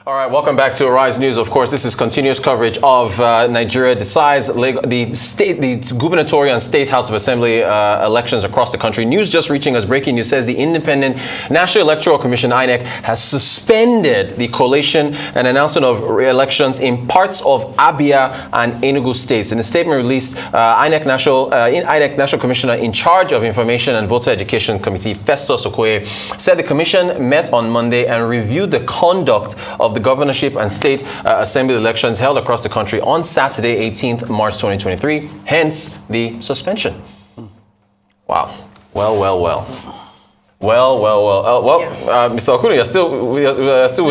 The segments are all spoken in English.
All right, welcome back to Arise News. Of course, this is continuous coverage of Nigeria decides the gubernatorial and state House of Assembly elections across the country. News just reaching us, breaking news, says the Independent National Electoral Commission, INEC, has suspended the collation and announcement of elections in parts of Abia and Enugu states. In a statement released, INEC National Commissioner in charge of Information and Voter Education Committee, Festus Okoye, said the commission met on Monday and reviewed the conduct of the governorship and state assembly elections held across the country on Saturday, 18th March 2023, hence the suspension. Wow. Well. Mr. Okuno, you're still with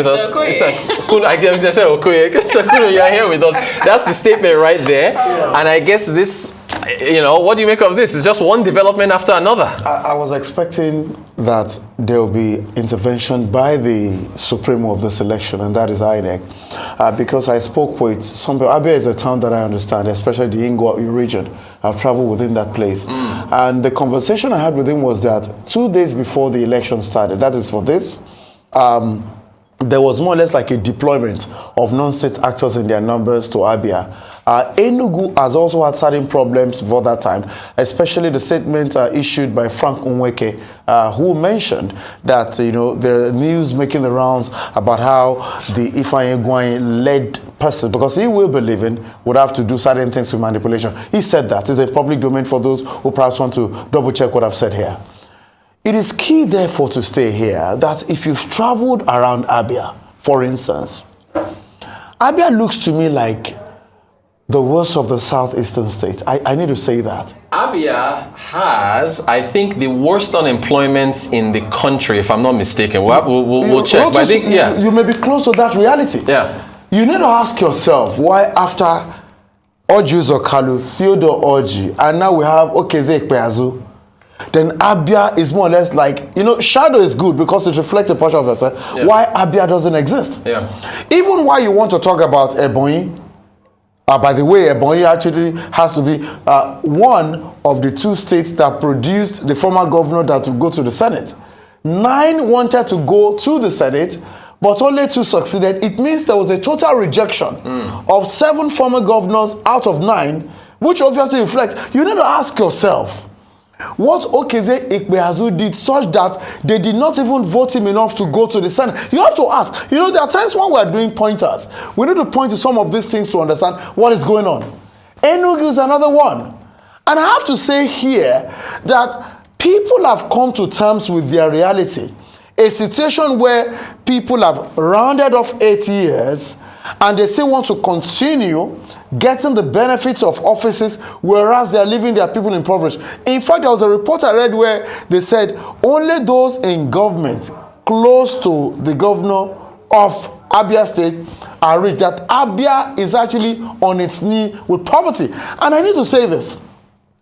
us. Mr. Okuno, Mr. Okuno, you're here with us. That's the statement right there. Yeah. And I guess this, what do you make of this? It's just one development after another. I was expecting that there will be intervention by the Supremo of this election, and that is INEC. Because I spoke with some people. Abia is a town that I understand, especially the Ingwa region. I've traveled within that place. And the conversation I had with him was that 2 days before the election started, that is for this, there was more or less like a deployment of non-state actors in their numbers to Abia. Enugu has also had certain problems for that time, especially the statement issued by Frank Unweke, who mentioned that, there are news making the rounds about how the Ifeanyi Egwuanyi led person, because he will be living, would have to do certain things with manipulation. He said that. It's a public domain for those who perhaps want to double check what I've said here. It is key, therefore, to stay here that if you've traveled around Abia, for instance, Abia looks to me like the worst of the southeastern states. I need to say that. Abia has, I think, the worst unemployment in the country, if I'm not mistaken. We'll check. But I think, you may be close to that reality. Yeah. You need to ask yourself why after Oji Zokalu, Theodore Oji, and now we have Okeze Ikpeazu, then Abia is more or less like, shadow is good because it reflects a portion of yourself. Yeah. Why Abia doesn't exist. Yeah. Even why you want to talk about Ebonyi, by the way, Ebonyi actually has to be one of the two states that produced the former governor that will go to the Senate. 9 wanted to go to the Senate, but only 2 succeeded. It means there was a total rejection of 7 former governors out of 9, which obviously reflects. You need to ask yourself, what Okeze Ikpeazu did such that they did not even vote him enough to go to the Senate? You have to ask. There are times when we're doing pointers, we need to point to some of these things to understand what is going on. Enugu is another one. And I have to say here that people have come to terms with their reality. A situation where people have rounded off 8 years and they still want to continue getting the benefits of offices, whereas they are leaving their people impoverished. In fact, there was a report I read where they said only those in government close to the governor of Abia State are rich, that Abia is actually on its knee with poverty. And I need to say this.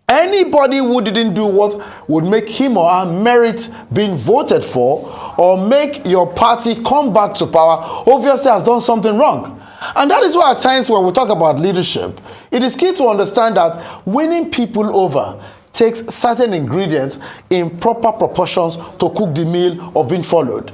Anybody who didn't do what would make him or her merit being voted for or make your party come back to power obviously has done something wrong. And that is why at times when we talk about leadership, it is key to understand that winning people over takes certain ingredients in proper proportions to cook the meal of being followed.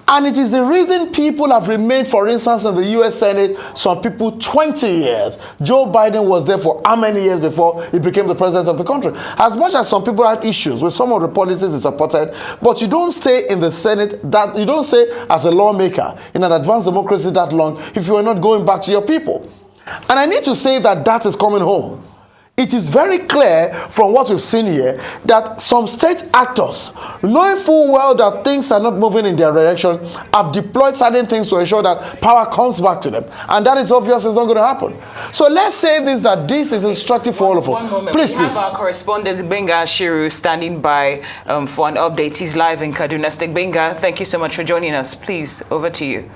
And it is the reason people have remained, for instance, in the U.S. Senate, some people 20 years. Joe Biden was there for how many years before he became the president of the country? As much as some people had issues with some of the policies he supported, but you don't stay in the Senate, you don't stay as a lawmaker in an advanced democracy that long if you are not going back to your people. And I need to say that is coming home. It is very clear from what we've seen here that some state actors, knowing full well that things are not moving in their direction, have deployed certain things to ensure that power comes back to them. And that is obvious it's not going to happen. So let's say that this is instructive for all of us. One moment. Please. We have our correspondent, Benga Shiru, standing by for an update. He's live in Kaduna State. Benga, thank you so much for joining us. Please, over to you.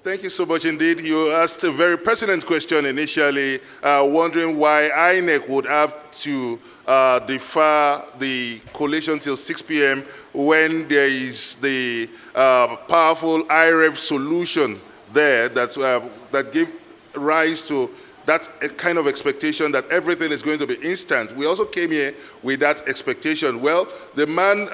Thank you so much indeed. You asked a very pertinent question initially, wondering why INEC would have to defer the collation till 6 p.m. when there is the powerful IREV solution there that gave rise to that kind of expectation that everything is going to be instant. We also came here with that expectation. Well, the man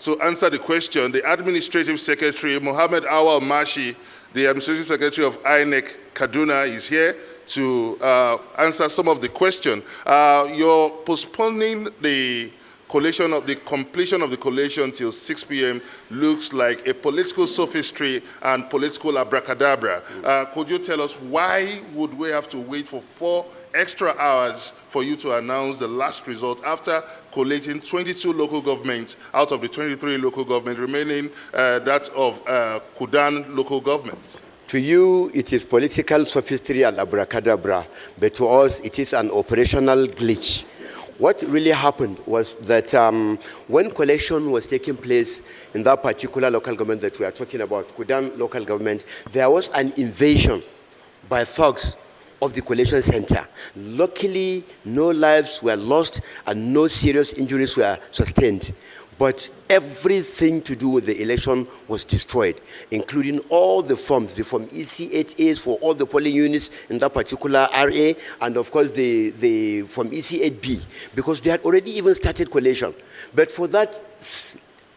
to answer the question, the Administrative Secretary, Mohammed Awal Mashi, the Administrative Secretary of INEC Kaduna, is here to answer some of the question. You're postponing the completion of the collation till 6 p.m. looks like a political sophistry and political abracadabra. Could you tell us why would we have to wait for 4 extra hours for you to announce the last result after collating 22 local governments out of the 23 local government remaining that of Kudan local government? To you, it is political sophistry and abracadabra, but to us, it is an operational glitch. What really happened was that when collation was taking place in that particular local government that we are talking about, Kudan local government, there was an invasion by thugs of the collation center. Luckily, no lives were lost and no serious injuries were sustained. But everything to do with the election was destroyed, including all the forms, the Form EC8As for all the polling units in that particular RA, and of course the Form EC8B, because they had already even started collation. But for that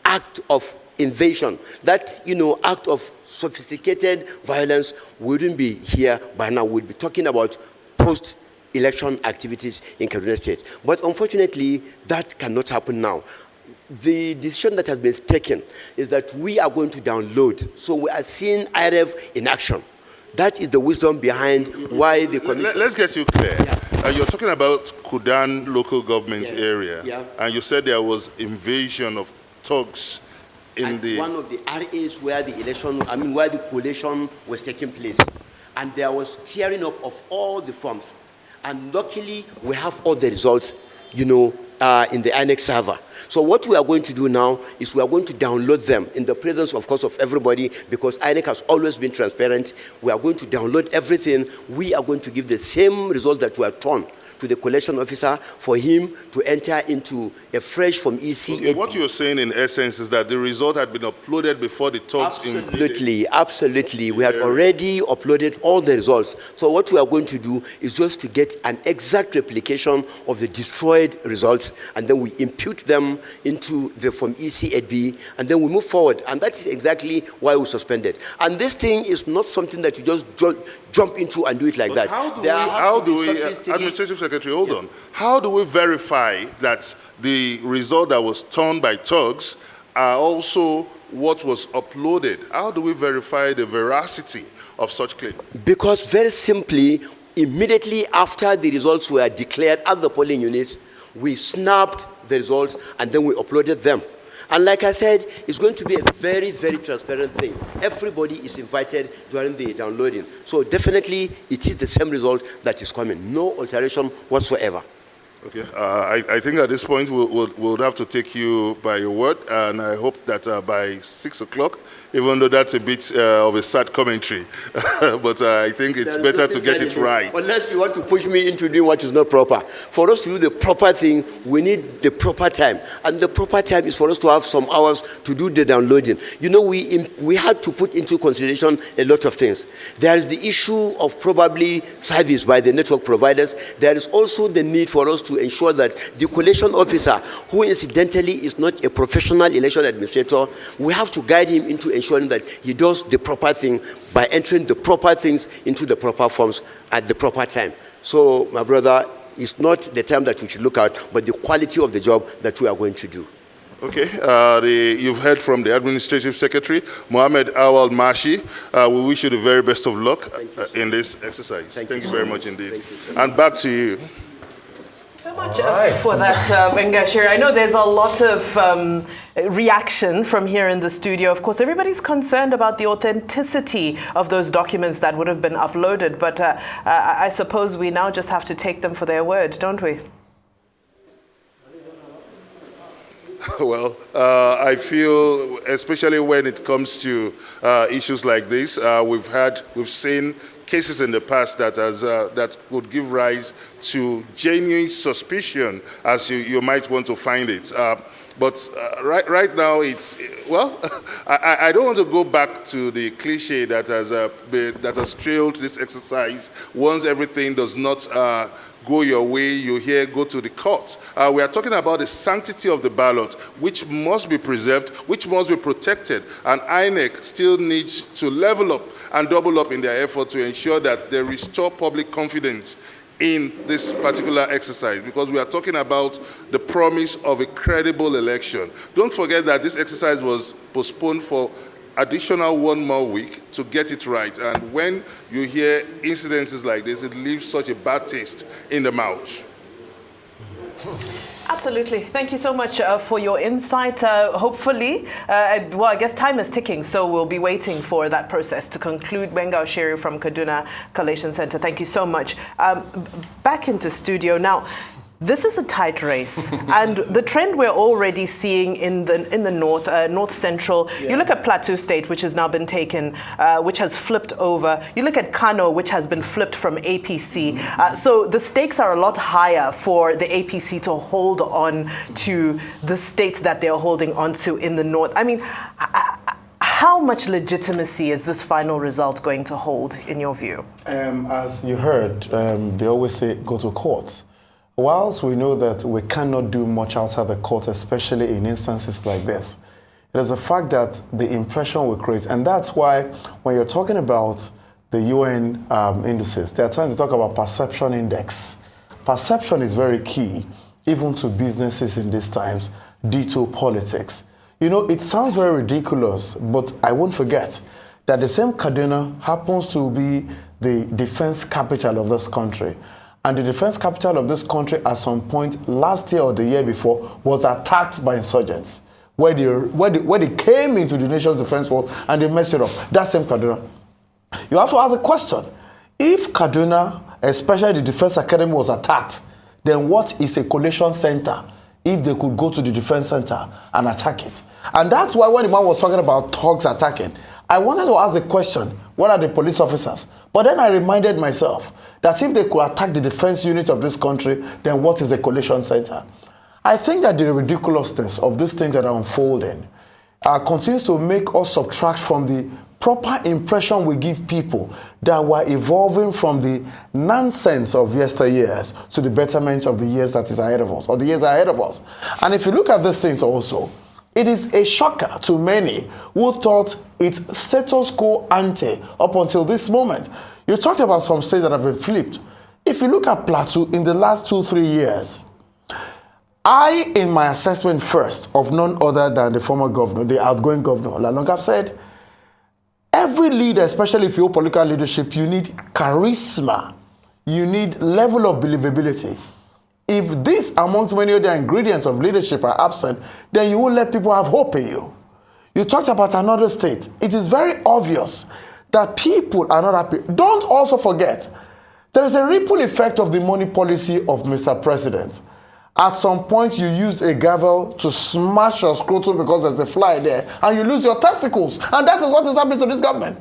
act of invasion, that act of sophisticated violence, we wouldn't be here by now. We'd be talking about post-election activities in Kaduna State. But unfortunately, that cannot happen now. The decision that has been taken is that we are going to download. So we are seeing IREV in action. That is the wisdom behind why the commission... Let's get you clear. Yeah. You're talking about Kudan local government area, and you said there was invasion of thugs in one of the RAs where the election, where the collation was taking place. And there was tearing up of all the forms. And luckily, we have all the results, in the INEC server. So what we are going to do now is we are going to download them in the presence, of course, of everybody, because INEC has always been transparent. We are going to download everything. We are going to give the same results that were torn to the collation officer for him to enter into a fresh Form EC8. Okay, what you're saying in essence is that the result had been uploaded before the thugs invaded. Absolutely. We had already uploaded all the results. So what we are going to do is just to get an exact replication of the destroyed results, and then we impute them into the Form EC8B, and then we move forward. And that is exactly why we suspended. And this thing is not something that you just jump into and do it like that. How do we Administrative Secretary, hold on. How do we verify that the result that was torn by thugs are also what was uploaded? How do we verify the veracity of such claim? Because very simply, immediately after the results were declared at the polling units, we snapped the results and then we uploaded them. And like I said, it's going to be a very, very transparent thing. Everybody is invited during the downloading. So definitely, it is the same result that is coming. No alteration whatsoever. Okay, I think at this point we'll have to take you by your word, and I hope that by 6 o'clock, even though that's a bit of a sad commentary, but I think it's better to get it right. Unless you want to push me into doing what is not proper. For us to do the proper thing, we need the proper time, and the proper time is for us to have some hours to do the downloading. We had to put into consideration a lot of things. There is the issue of probably service by the network providers. There is also the need for us to ensure that the collation officer, who incidentally is not a professional election administrator, we have to guide him into ensuring that he does the proper thing by entering the proper things into the proper forms at the proper time. So, my brother, it's not the time that we should look at, but the quality of the job that we are going to do. Okay, you've heard from the Administrative Secretary, Mohammed Awal Mashi. We wish you the very best of luck in this exercise. Thank you very much indeed. And back to you. So much for that, Benga Shiri. I know there's a lot of reaction from here in the studio. Of course, everybody's concerned about the authenticity of those documents that would have been uploaded, but I suppose we now just have to take them for their word, don't we? Well, I feel, especially when it comes to issues like this, we've seen cases in the past that would give rise to genuine suspicion, as you might want to find it. But right now, I don't want to go back to the cliche that has trailed this exercise. Once everything does not go your way, you hear go to the courts. We are talking about the sanctity of the ballot, which must be preserved, which must be protected, and INEC still needs to level up and double up in their effort to ensure that they restore public confidence in this particular exercise, because we are talking about the promise of a credible election. Don't forget that this exercise was postponed for additional 1 more week to get it right. And when you hear incidences like this, it leaves such a bad taste in the mouth. Absolutely. Thank you so much for your insight. Hopefully, well, I guess time is ticking, so we'll be waiting for that process to conclude. Gbenga Oshiri from Kaduna Collation Center, thank you so much. Back into studio now. This is a tight race, and the trend we're already seeing in the north central. Yeah. You look at Plateau State, which has now been taken, which has flipped over. You look at Kano, which has been flipped from APC. So the stakes are a lot higher for the APC to hold on to the states that they're holding on to in the north. I mean, how much legitimacy is this final result going to hold, in your view? As you heard, they always say go to court. Whilst we know that we cannot do much outside the court, especially in instances like this, it is the fact that the impression we create, and that's why when you're talking about the UN indices, there are times to talk about perception index. Perception is very key, even to businesses in these times, ditto politics. You know, it sounds very ridiculous, but I won't forget that the same Kaduna happens to be the defense capital of this country. And the defense capital of this country at some point last year or the year before was attacked by insurgents, where they came into the nation's defense force and they messed it up. That same Kaduna. You have to ask a question. If Kaduna, especially the Defense Academy, was attacked, then what is a collation center if they could go to the defense center and attack it? And that's why when the man was talking about thugs attacking, I wanted to ask the question, what are the police officers? But then I reminded myself that if they could attack the defense unit of this country, then what is the collation center? I think that the ridiculousness of these things that are unfolding continues to make us subtract from the proper impression we give people that we're evolving from the nonsense of yesteryears to the betterment of the years that is ahead of us, or the years ahead of us. And if you look at these things also, it is a shocker to many who thought it's status quo ante up until this moment. You talked about some states that have been flipped. If you look at Plateau in the last 2-3 years, I, in my assessment first, of none other than the former governor, the outgoing governor, Lalong, have said, every leader, especially if you're political leadership, you need charisma. You need level of believability. If this, amongst many other ingredients of leadership, are absent, then you won't let people have hope in you. You talked about another state. It is very obvious that people are not happy. Don't also forget, there is a ripple effect of the money policy of Mr. President. At some point, you used a gavel to smash your scrotum because there's a fly there, and you lose your testicles. And that is what is happening to this government.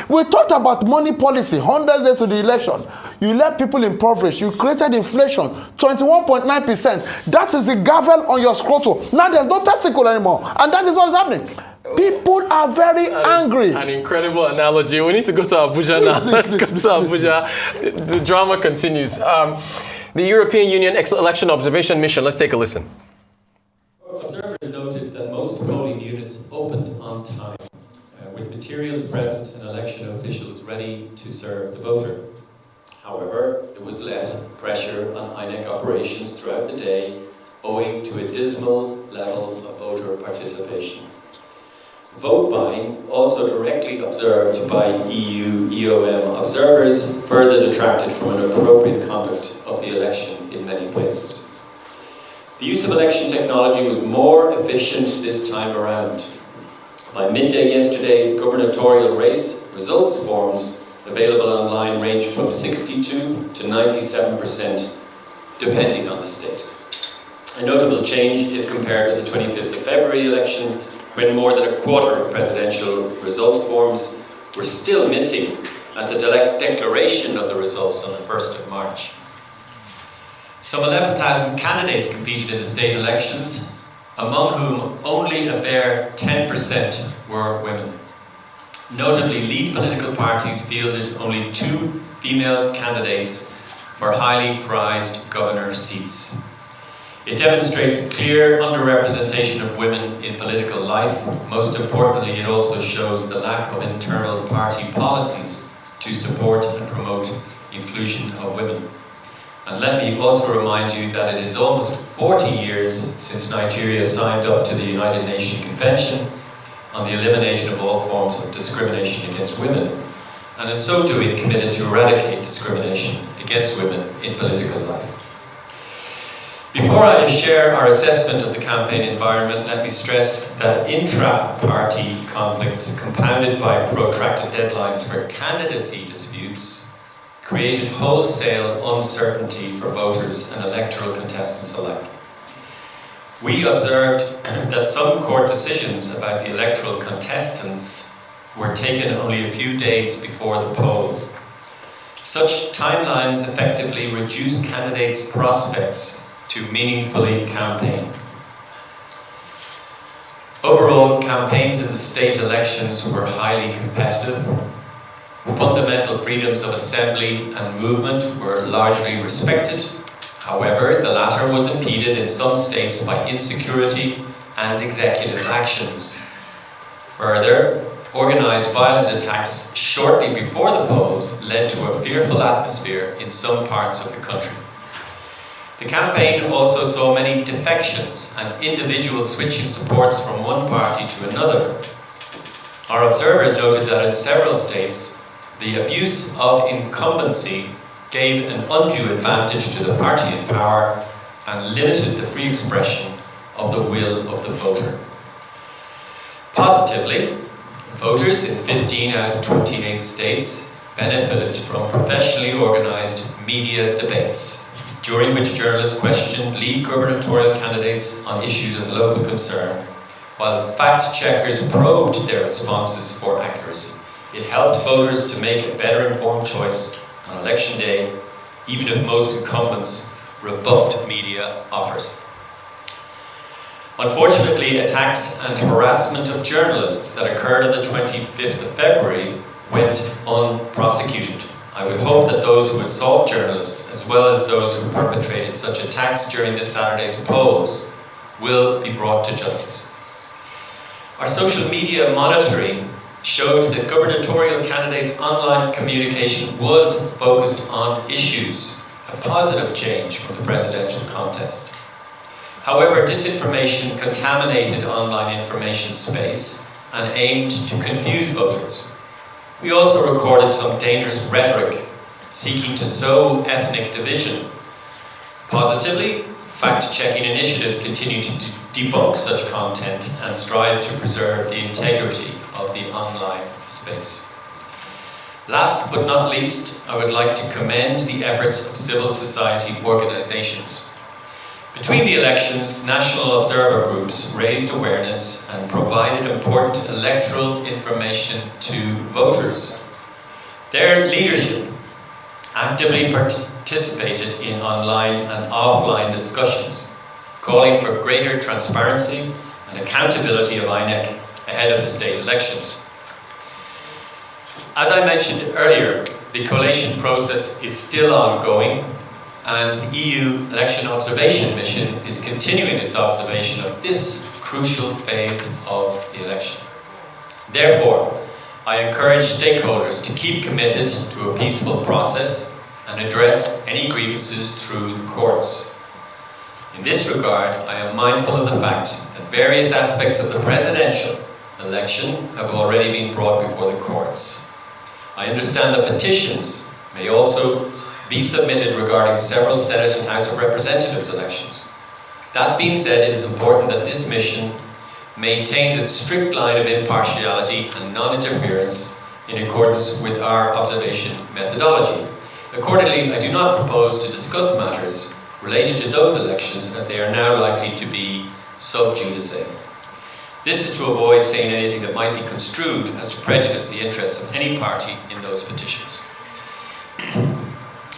We talked about money policy 100 days to the election. You let people impoverish. You created inflation, 21.9%. That is a gavel on your scrotum. Now there's no testicle anymore. And that is what is happening. People are very angry. An incredible analogy. We need to go to Abuja now. Let's go to Abuja. The drama continues. The European Union Election Observation Mission. Let's take a listen. Observers noted that most polling units opened on time, with materials present and election officials ready to serve the voter. However, there was less pressure on INEC operations throughout the day, owing to a dismal level of voter participation. Vote buying, also directly observed by EU EOM observers, further detracted from an appropriate conduct of the election in many places. The use of election technology was more efficient this time around. By midday yesterday, gubernatorial race results forms available online range from 62 to 97%, depending on the state. A notable change if compared to the 25th of February election, when more than a quarter of presidential result forms were still missing at the declaration of the results on the 1st of March. Some 11,000 candidates competed in the state elections, among whom only a bare 10% were women. Notably, lead political parties fielded only 2 female candidates for highly prized governor seats. It demonstrates a clear underrepresentation of women in political life. Most importantly, it also shows the lack of internal party policies to support and promote inclusion of women. And let me also remind you that it is almost 40 years since Nigeria signed up to the United Nations Convention on the elimination of all forms of discrimination against women, and in so doing committed to eradicate discrimination against women in political life. Before I share our assessment of the campaign environment, let me stress that intra-party conflicts compounded by protracted deadlines for candidacy disputes created wholesale uncertainty for voters and electoral contestants alike. We observed that some court decisions about the electoral contestants were taken only a few days before the poll. Such timelines effectively reduce candidates' prospects to meaningfully campaign. Overall, campaigns in the state elections were highly competitive. Fundamental freedoms of assembly and movement were largely respected. However, the latter was impeded in some states by insecurity and executive actions. Further, organized violent attacks shortly before the polls led to a fearful atmosphere in some parts of the country. The campaign also saw many defections and individual switching supports from one party to another. Our observers noted that in several states, the abuse of incumbency gave an undue advantage to the party in power and limited the free expression of the will of the voter. Positively, voters in 15 out of 28 states benefited from professionally organized media debates, during which journalists questioned lead gubernatorial candidates on issues of local concern, while fact-checkers probed their responses for accuracy. It helped voters to make a better informed choice on election day, even if most incumbents rebuffed media offers. Unfortunately, attacks and harassment of journalists that occurred on the 25th of February went unprosecuted. I would hope that those who assault journalists, as well as those who perpetrated such attacks during this Saturday's polls, will be brought to justice. Our social media monitoring showed that gubernatorial candidates' online communication was focused on issues, a positive change from the presidential contest. However, disinformation contaminated online information space and aimed to confuse voters. We also recorded some dangerous rhetoric seeking to sow ethnic division. Positively, fact-checking initiatives continue to debunk such content and strive to preserve the integrity of the online space. Last but not least, I would like to commend the efforts of civil society organizations. Between the elections, national observer groups raised awareness and provided important electoral information to voters. Their leadership actively participated in online and offline discussions, calling for greater transparency and accountability of INEC ahead of the state elections. As I mentioned earlier, the collation process is still ongoing, and the EU Election Observation Mission is continuing its observation of this crucial phase of the election. Therefore, I encourage stakeholders to keep committed to a peaceful process and address any grievances through the courts. In this regard, I am mindful of the fact that various aspects of the presidential election have already been brought before the courts. I understand that petitions may also be submitted regarding several Senate and House of Representatives elections. That being said, it is important that this mission maintains its strict line of impartiality and non-interference in accordance with our observation methodology. Accordingly, I do not propose to discuss matters related to those elections as they are now likely to be sub judice. This is to avoid saying anything that might be construed as to prejudice the interests of any party in those petitions.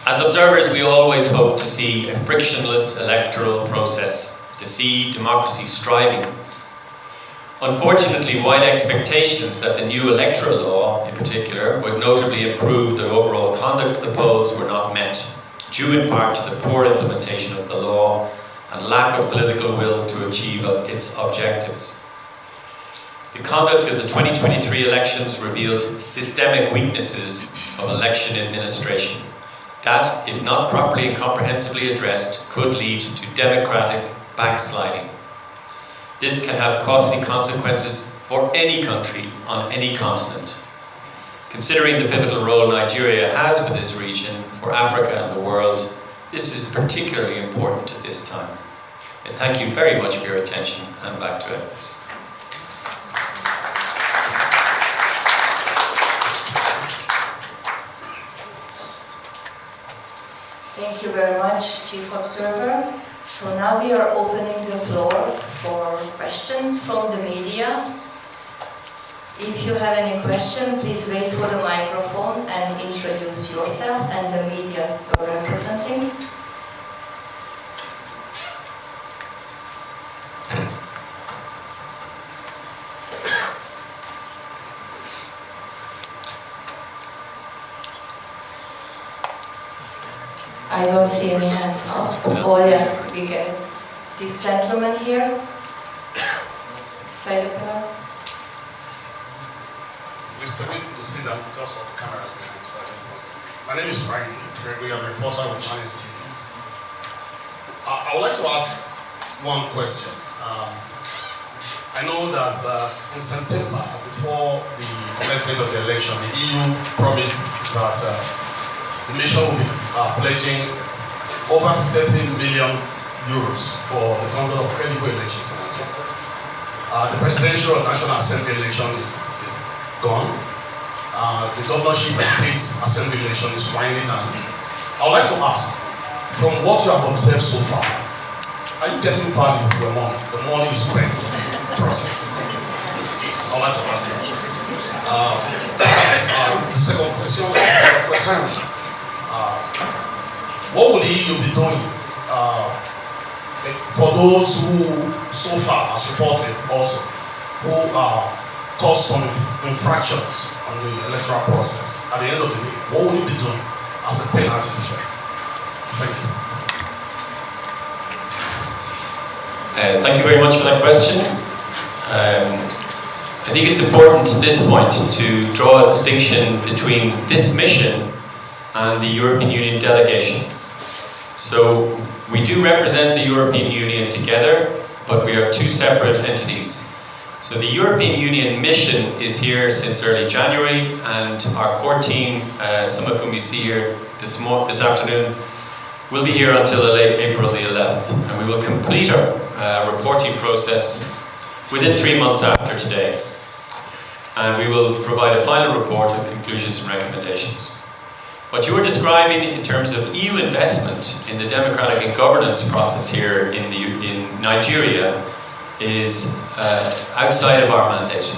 As observers, we always hope to see a frictionless electoral process, to see democracy striving. Unfortunately, wide expectations that the new electoral law, in particular, would notably improve the overall conduct of the polls were not met. due in part to the poor implementation of the law and lack of political will to achieve its objectives. The conduct of the 2023 elections revealed systemic weaknesses of election administration that, if not properly and comprehensively addressed, could lead to democratic backsliding. This can have costly consequences for any country on any continent. Considering the pivotal role Nigeria has for this region, for Africa and the world, this is particularly important at this time. And thank you very much for your attention, and back to Alex. Thank you very much, Chief Observer. So now we are opening the floor for questions from the media. If you have any question, please wait for the microphone and introduce yourself and the media you're representing. I don't see any hands up. Oh yeah, we get it. This gentleman here. Side of the house. Please permit me to sit down because of the cameras behind. So my name is Frank Gregory. I'm a reporter with Chinese TV. I would like to ask one question. I know that in September, before the commencement of the election, the EU promised that the mission will be pledging over 30 million euros for the conduct of credible elections in Nigeria. The presidential and national assembly election is gone. The governorship and state assembly election is winding down. I would like to ask, from what you have observed so far, are you getting value for your money? The money you spend for this process? I would like to ask that. The second question, what will the EU be doing for those who so far are supported also, who caused some infractions on the electoral process? At the end of the day, what will you be doing as a penalty to them? Thank you. Thank you very much for that question. I think it's important at this point to draw a distinction between this mission and the European Union delegation. So we do represent the European Union together, but we are two separate entities. So the European Union mission is here since early January, and our core team, some of whom you see here this afternoon, will be here until April the 11th, and we will complete our reporting process within 3 months after today. And we will provide a final report with conclusions and recommendations. What you were describing in terms of EU investment in the democratic and governance process here in Nigeria is outside of our mandate.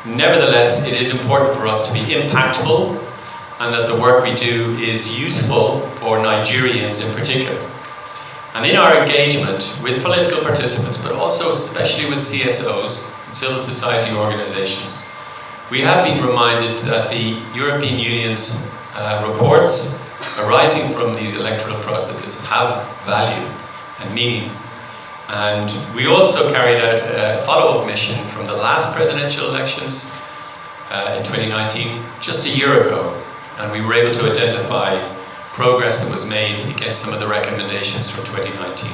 Nevertheless, it is important for us to be impactful, and that the work we do is useful for Nigerians in particular. And in our engagement with political participants, but also especially with CSOs, civil society organizations, we have been reminded that the European Union's reports arising from these electoral processes have value and meaning. And we also carried out a follow-up mission from the last presidential elections in 2019, just a year ago. And we were able to identify progress that was made against some of the recommendations from 2019.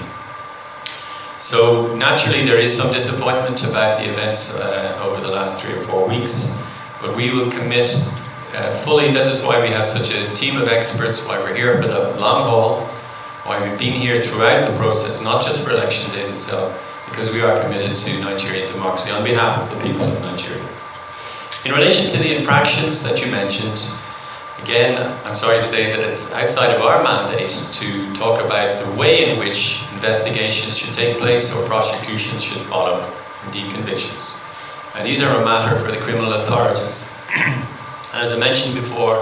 So naturally there is some disappointment about the events over the last 3 or 4 weeks, but we will commit fully. This is why we have such a team of experts, why we're here for the long haul, why we've been here throughout the process, not just for election days itself, because we are committed to Nigerian democracy on behalf of the people of Nigeria. In relation to the infractions that you mentioned, again, I'm sorry to say that it's outside of our mandate to talk about the way in which investigations should take place or prosecutions should follow, indeed convictions. And these are a matter for the criminal authorities. And as I mentioned before,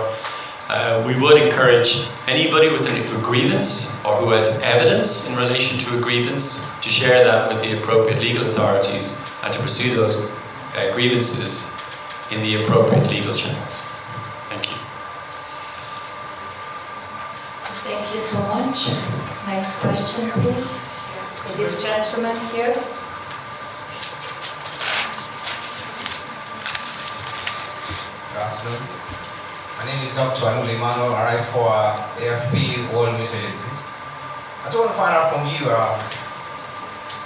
we would encourage anybody with a grievance or who has evidence in relation to a grievance to share that with the appropriate legal authorities and to pursue those grievances in the appropriate legal channels. Thank you. question, please. This gentleman here. Good afternoon. My name is Dr. Anul Emmanuel. I write for AFP World News Agency. I just want to find out from you.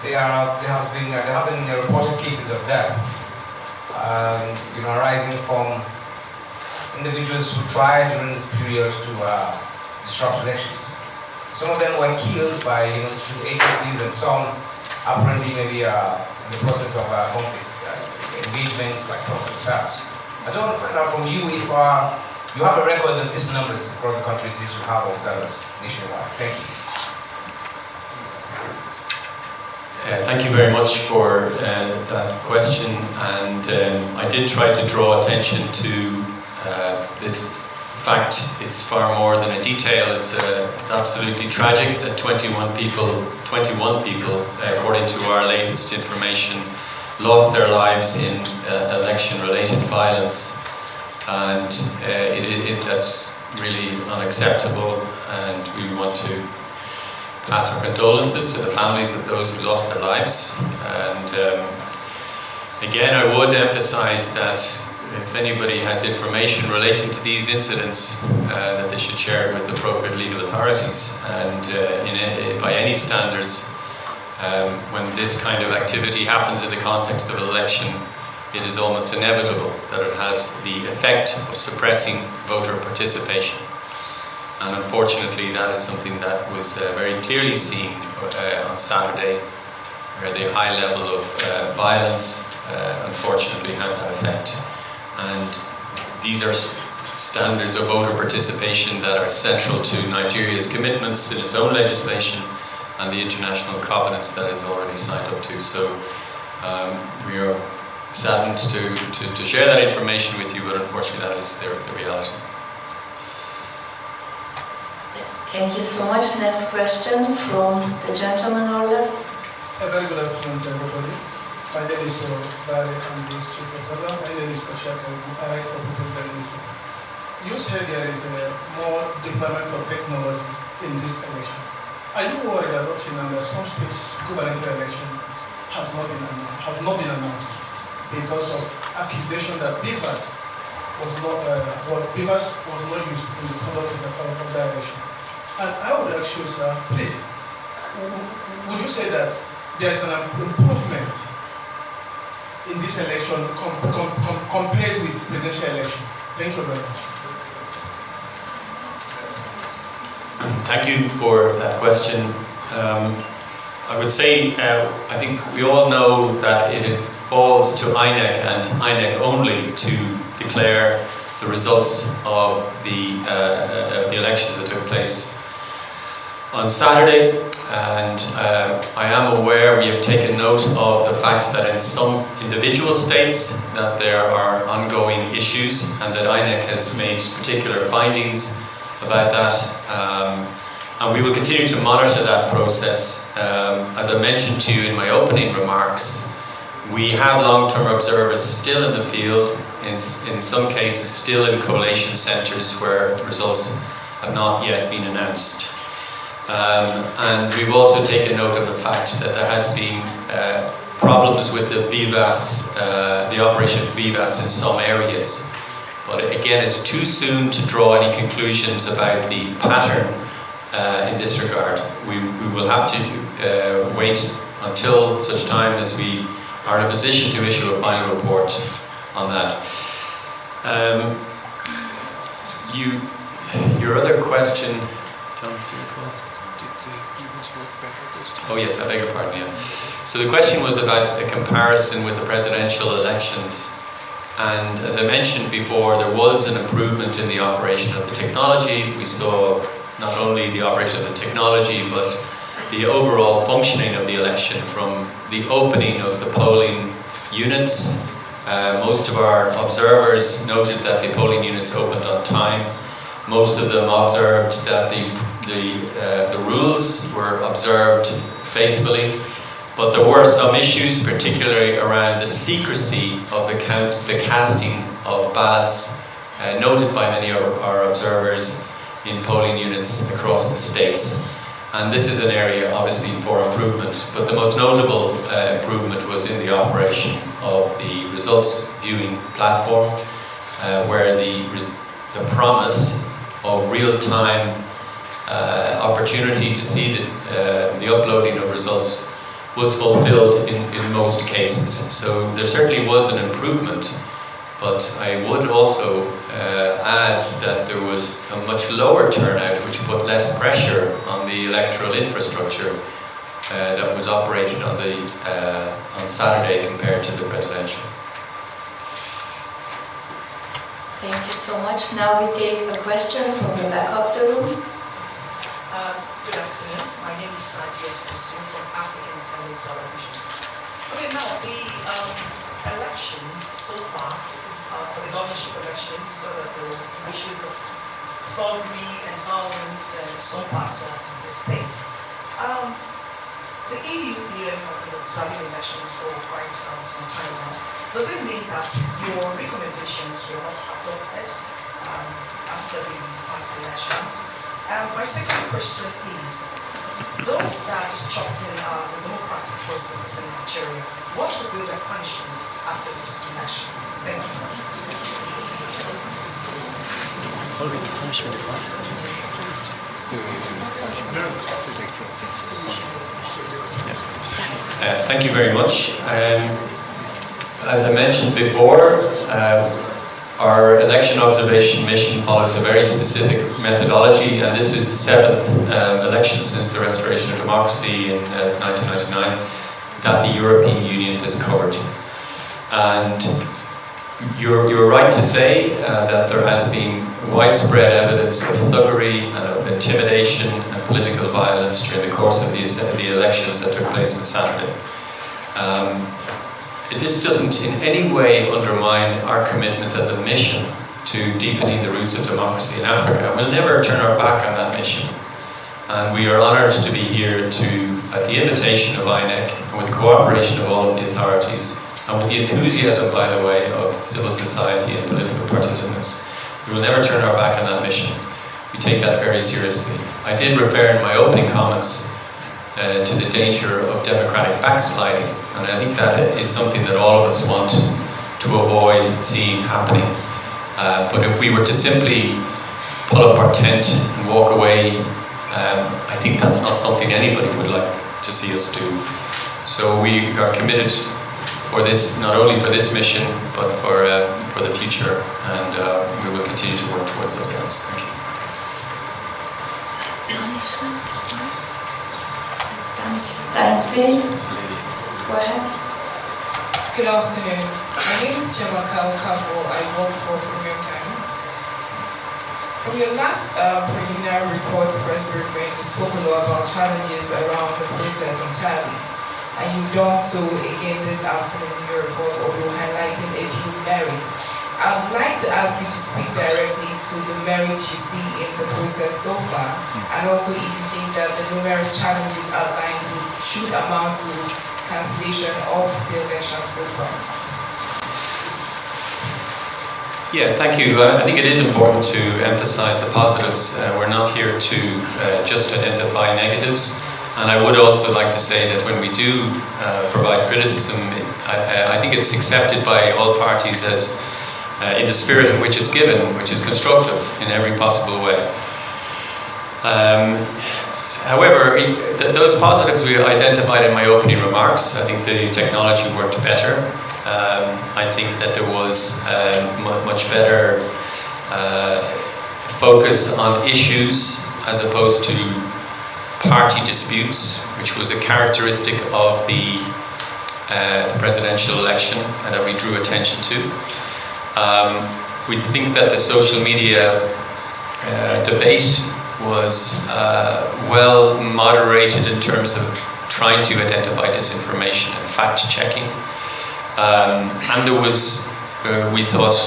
There have been reported cases of death, arising from individuals who tried during this period to disrupt elections. Some of them were killed by agencies, and some apparently maybe in the process of conflict, engagements like talks in the past. I just want to find out from you if you have a record of these numbers across the country since you have observers nationwide. Thank you. Thank you very much for that question, and I did try to draw attention to this fact. It's far more than a detail. It's absolutely tragic that 21 people, according to our latest information, lost their lives in election-related violence, and that's really unacceptable, and we want to pass our condolences to the families of those who lost their lives. And again, I would emphasize that if anybody has information relating to these incidents, that they should share it with appropriate legal authorities. And by any standards, when this kind of activity happens in the context of an election, it is almost inevitable that it has the effect of suppressing voter participation. And unfortunately, that is something that was very clearly seen on Saturday, where the high level of violence unfortunately had that effect. And these are standards of voter participation that are central to Nigeria's commitments in its own legislation and the international covenants that it's already signed up to. So we are saddened to share that information with you, but unfortunately that is the reality. Thank you so much. Next question from the gentleman on left. A very good afternoon to everybody. My name is Barry, I'm the Chief Observer. My name is Kashaka. I write for People Daily Newspaper. You said there is more deployment of technology in this election. Are you worried about some states' gubernatorial elections have not been announced because of accusation that BVAS was not used in the conduct of the election? And I would ask you, sir, please, would you say that there is an improvement in this election compared with presidential election? Thank you very much. Thank you for that question. I would say, I think we all know that it falls to INEC and INEC only to declare the results of the elections that took place on Saturday, and I am aware we have taken note of the fact that in some individual states that there are ongoing issues and that INEC has made particular findings about that, and we will continue to monitor that process. As I mentioned to you in my opening remarks, we have long-term observers still in the field, in some cases still in collation centres where results have not yet been announced. And we've also taken note of the fact that there has been problems with the BVAS, the operation of BVAS in some areas. But again, it's too soon to draw any conclusions about the pattern in this regard. We will have to wait until such time as we are in a position to issue a final report on that. Your other question, oh yes, I beg your pardon, yeah. So the question was about the comparison with the presidential elections. And as I mentioned before, there was an improvement in the operation of the technology. We saw not only the operation of the technology, but the overall functioning of the election from the opening of the polling units. Most of our observers noted that the polling units opened on time. Most of them observed that the rules were observed faithfully, but there were some issues, particularly around the secrecy of the casting of ballots, noted by many of our observers in polling units across the states. And this is an area, obviously, for improvement. But the most notable improvement was in the operation of the results viewing platform, where the promise of real-time opportunity to see the uploading of results was fulfilled in most cases. So there certainly was an improvement, but I would also add that there was a much lower turnout, which put less pressure on the electoral infrastructure that was operated on Saturday compared to the presidential. Thank you so much. Now we take a question from the back of the room. Good afternoon. My name is Sadia Tosu from African Independent Television. Okay, now the election so far for the governorship election, we saw that there was issues of thuggery and violence in some parts of the state. The EU has been observing elections for quite some time now. Does it mean that your recommendations were not adopted after the past elections? My second question is, those that are disrupting the democratic processes in Nigeria, what will be their punishment after this election? Thank you. What will be the punishment of us? Thank you very much. As I mentioned before, our election observation mission follows a very specific methodology, and this is the 7th election since the restoration of democracy in 1999 that the European Union has covered. And you're right to say that there has been widespread evidence of thuggery, of intimidation and political violence during the course of the elections that took place on Saturday. This doesn't in any way undermine our commitment as a mission to deepening the roots of democracy in Africa. We'll never turn our back on that mission. And we are honoured to be here to, at the invitation of INEC, and with the cooperation of all of the authorities, and with the enthusiasm, by the way, of civil society and political participants. We will never turn our back on that mission. We take that very seriously. I did refer in my opening comments to the danger of democratic backsliding, and I think that is something that all of us want to avoid seeing happening. But if we were to simply pull up our tent and walk away, I think that's not something anybody would like to see us do. So we are committed for this, not only for this mission, but for the future, and we will continue to work towards those ends. Thank you. Thanks, please. Go ahead. Good afternoon. My name is Chemaka Okabo. I work for Premium Time. From your last preliminary reports press briefing, you spoke a lot about challenges around the process entirely. And you've done so again this afternoon in your report, although highlighting a few merits. I would like to ask you to speak directly to the merits you see in the process so far, and also if you think that the numerous challenges outlined should amount to cancellation of the election so far. Yeah, thank you. I think it is important to emphasize the positives. We're not here to just identify negatives. And I would also like to say that when we do provide criticism, I think it's accepted by all parties as in the spirit in which it's given, which is constructive in every possible way. However, those positives we identified in my opening remarks. I think the technology worked better. I think that there was much better focus on issues as opposed to party disputes, which was a characteristic of the presidential election and that we drew attention to. We think that the social media debate was well moderated in terms of trying to identify disinformation and fact-checking. And there was, we thought,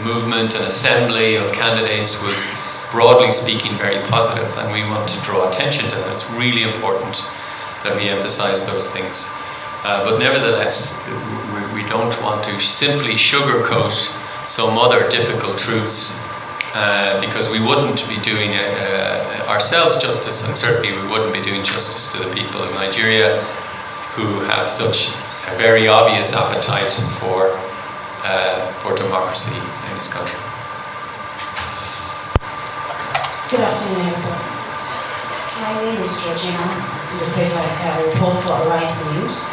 movement and assembly of candidates was, broadly speaking, very positive, and we want to draw attention to that. It's really important that we emphasize those things. But nevertheless, we don't want to simply sugarcoat some other difficult truths because we wouldn't be doing ourselves justice, and certainly we wouldn't be doing justice to the people of Nigeria who have such a very obvious appetite for democracy in this country. Good afternoon, everyone. My name is Georgina. I'm the president of the report for Arise News.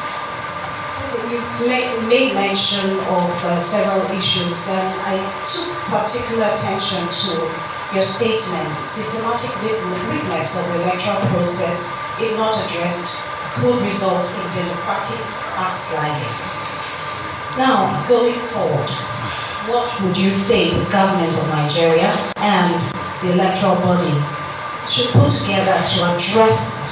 You made mention of several issues, and I took particular attention to your statement. Systematic weakness of the electoral process, if not addressed, could result in democratic backsliding. Now, going forward, what would you say the government of Nigeria and the electoral body should put together to address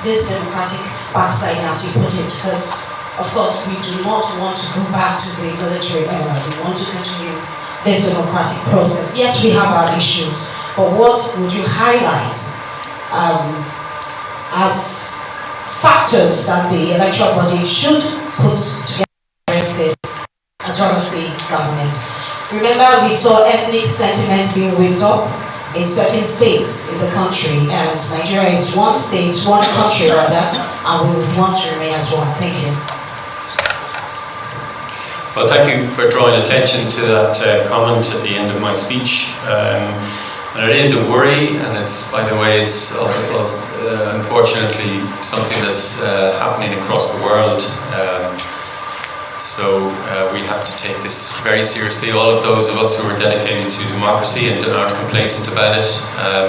this democratic backsliding, as you put it? Because, of course, we do not want to go back to the military era. We want to continue this democratic process. Yes, we have our issues, but what would you highlight as factors that the electoral body should put together to address this, as well as the government? Remember, we saw ethnic sentiments being whipped up in certain states in the country, and Nigeria is one state, one country rather, and we would want to remain as one. Thank you. Well, thank you for drawing attention to that comment at the end of my speech. And it is a worry, and it's, by the way, it's unfortunately something that's happening across the world. So we have to take this very seriously. All of those of us who are dedicated to democracy and aren't complacent about it,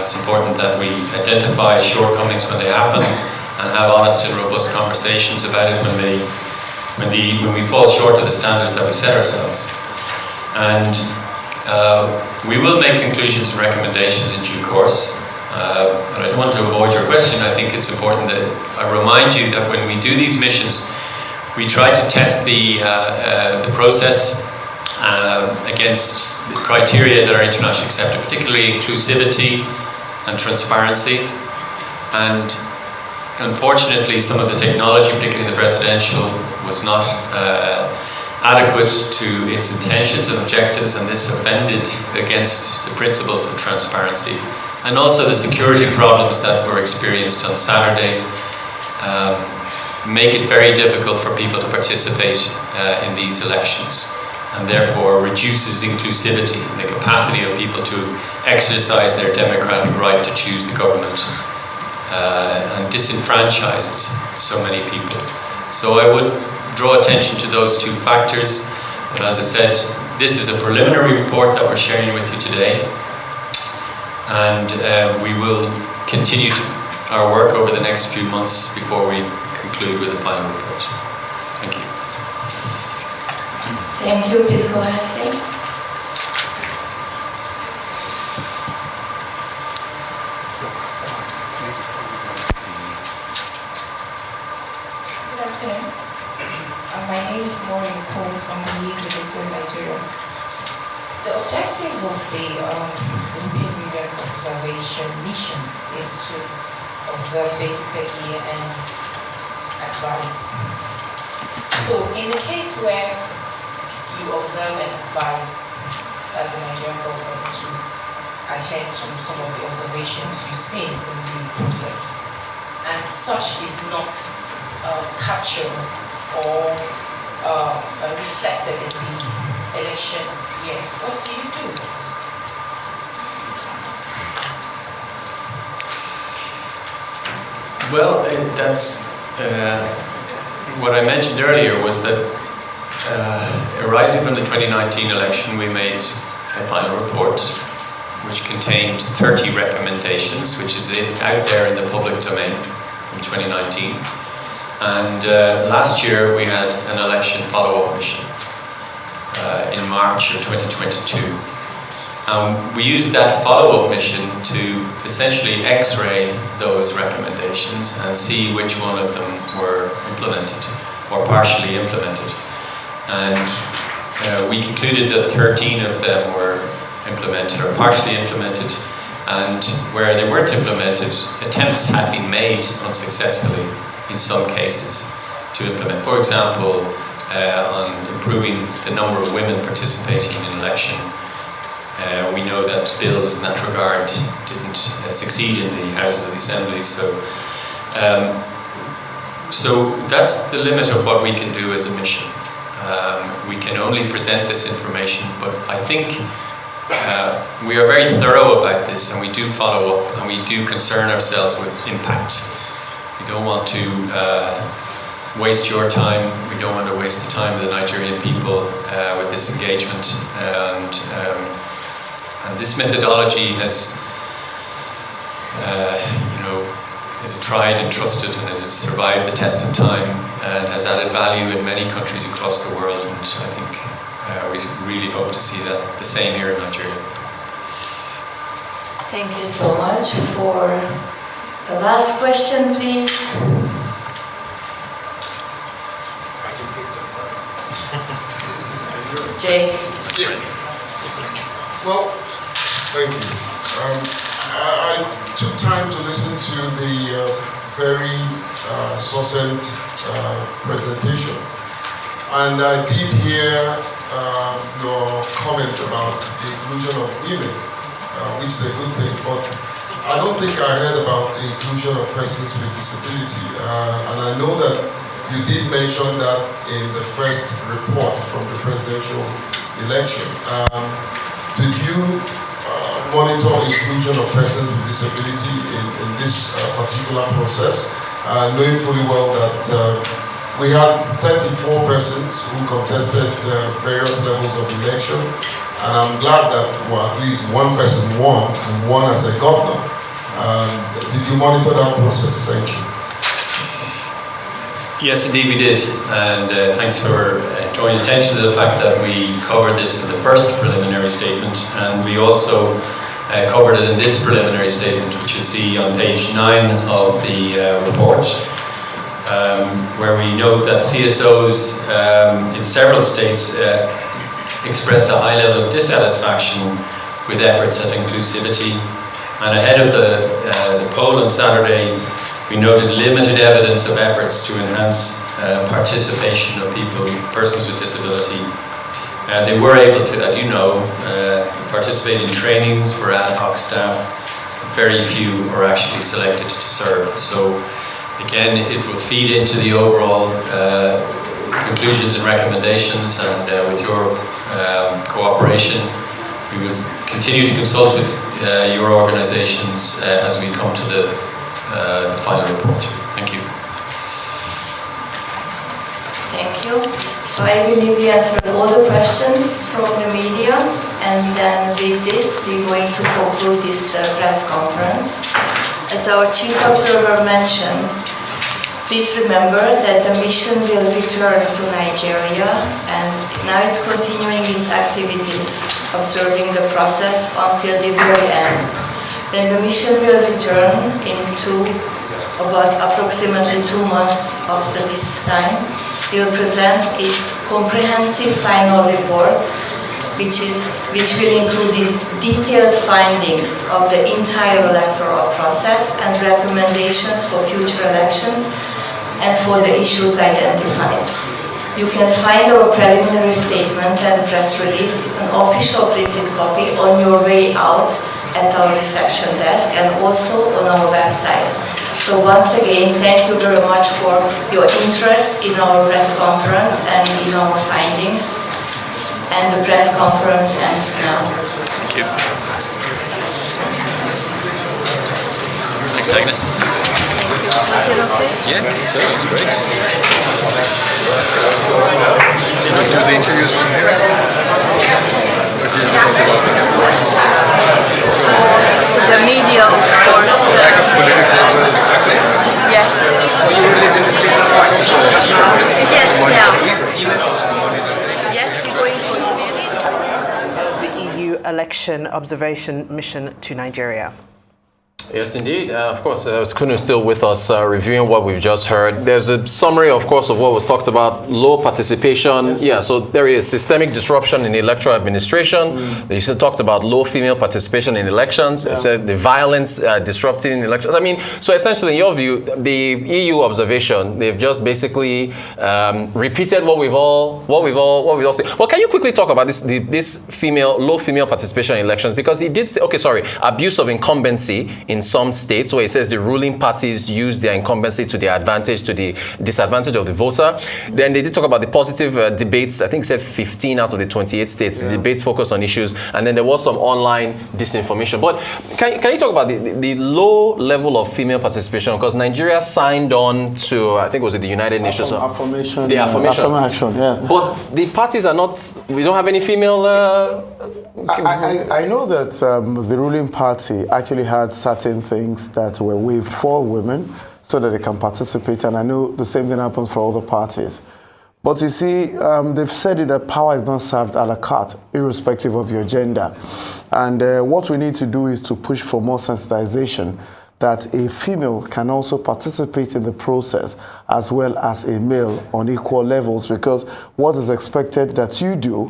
it's important that we identify shortcomings when they happen and have honest and robust conversations about it when we fall short of the standards that we set ourselves. And we will make conclusions and recommendations in due course. But I don't want to avoid your question. I think it's important that I remind you that when we do these missions, we try to test the process against the criteria that are internationally accepted, particularly inclusivity and transparency. And unfortunately, some of the technology, particularly the presidential, was not adequate to its intentions and objectives, and this offended against the principles of transparency. And also the security problems that were experienced on Saturday make it very difficult for people to participate in these elections, and therefore reduces inclusivity and the capacity of people to exercise their democratic right to choose the government, and disenfranchises so many people. So I would draw attention to those two factors. But as I said, this is a preliminary report that we're sharing with you today, and we will continue our work over the next few months before we conclude with a final report. Thank you. Thank you. Please go ahead. Good afternoon. My name is Maureen Cole from Nigeria. The objective of the European Union Observation Mission is to observe basically and advise. So in the case where you observe and advise as a Nigerian government to adhere to some of the observations you've seen in the process, and such is not captured or reflected in the election year, what do you do? Well, that's what I mentioned earlier was that arising from the 2019 election, we made a final report which contained 30 recommendations, which is out there in the public domain from 2019. And last year we had an election follow-up mission in March of 2022. We used that follow-up mission to essentially x-ray those recommendations and see which one of them were implemented or partially implemented. And we concluded that 13 of them were implemented or partially implemented, and where they weren't implemented, attempts had been made unsuccessfully in some cases to implement. For example, on improving the number of women participating in election We know that bills in that regard didn't succeed in the Houses of the Assembly, so that's the limit of what we can do as a mission. We can only present this information, but I think we are very thorough about this, and we do follow up, and we do concern ourselves with impact. We don't want to waste your time. We don't want to waste the time of the Nigerian people with this engagement. And this methodology has, is tried and trusted, and it has survived the test of time and has added value in many countries across the world. And I think we really hope to see that the same here in Nigeria. Thank you so much. For the last question, please. Jake. Yeah. Well, thank you. I took time to listen to the very succinct presentation, and I did hear your comment about the inclusion of women, which is a good thing, but I don't think I heard about the inclusion of persons with disability, and I know that you did mention that in the first report from the presidential election. Did you monitor inclusion of persons with disability in this particular process, knowing fully well that we had 34 persons who contested various levels of election, and I'm glad that at least one person won, and won as a governor. Did you monitor that process? Thank you. Yes, indeed we did, and thanks for drawing attention to the fact that we covered this in the first preliminary statement, and we also covered it in this preliminary statement, which you see on page 9 of the report, where we note that CSOs in several states expressed a high level of dissatisfaction with efforts at inclusivity, and ahead of the poll on Saturday, we noted limited evidence of efforts to enhance participation of persons with disability. They were able to, as you know, participate in trainings for ad hoc staff. Very few are actually selected to serve. So again, it will feed into the overall conclusions and recommendations, and with your cooperation, we will continue to consult with your organizations as we come to the final report. Thank you. Thank you. So I believe we answered all the questions from the media, and then with this we're going to conclude this press conference. As our chief observer mentioned, please remember that the mission will return to Nigeria, and now it's continuing its activities, observing the process until the very end. Then the mission will return in about approximately 2 months after this time. It will present its comprehensive final report, which will include its detailed findings of the entire electoral process and recommendations for future elections and for the issues identified. You can find our preliminary statement and press release, an official printed copy, on your way out at our reception desk and also on our website. So once again, thank you very much for your interest in our press conference and in our findings. And the press conference ends now. Thank you. Thanks, Agnes. Was it okay? Yeah, so it was great. You would do the interviews from here? What did you think about the So the media, of course. Yes. So you release in the street also? Yes, yeah. Yes, we're going for email. The EU election observation mission to Nigeria. Yes, indeed. Of course, Kunu is still with us, reviewing what we've just heard. There's a summary, of course, of what was talked about. Low participation. Yes. Yeah, so there is systemic disruption in the electoral administration. You still talked about low female participation in elections. Yeah. The violence disrupting elections. I mean, so essentially, in your view, the EU observation, they've just basically repeated what we've all seen. Well, can you quickly talk about this low female participation in elections? Because he did say, abuse of incumbency in some states, where it says the ruling parties use their incumbency to their advantage, to the disadvantage of the voter. Then they did talk about the positive debates. I think it said 15 out of the 28 states, the debates focused on issues. And then there was some online disinformation. But can you talk about the low level of female participation? Because Nigeria signed on to, I think, was it the United Nations? Affirmation. The affirmation. Affirmation, yeah. But the parties are not, we don't have any female... I know that the ruling party actually had certain things that were waived for women so that they can participate, and I know the same thing happens for other parties. But you see, they've said it that power is not served a la carte, irrespective of your gender. And what we need to do is to push for more sensitization that a female can also participate in the process as well as a male on equal levels, because what is expected that you do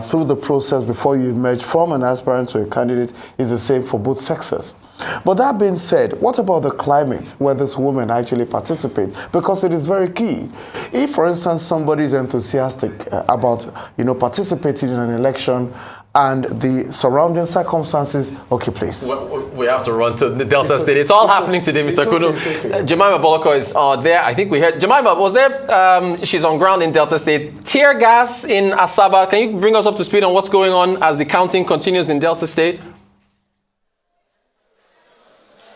through the process before you emerge from an aspirant to a candidate is the same for both sexes. But that being said, what about the climate where this woman actually participate? Because it is very key. If, for instance, somebody is enthusiastic about participating in an election and the surrounding circumstances, okay, please. We have to run to the Delta State. It's all happening today, Mr. Kunu. Jemima Boloko is there. I think we heard. Jemima, was there, she's on ground in Delta State. Tear gas in Asaba. Can you bring us up to speed on what's going on as the counting continues in Delta State?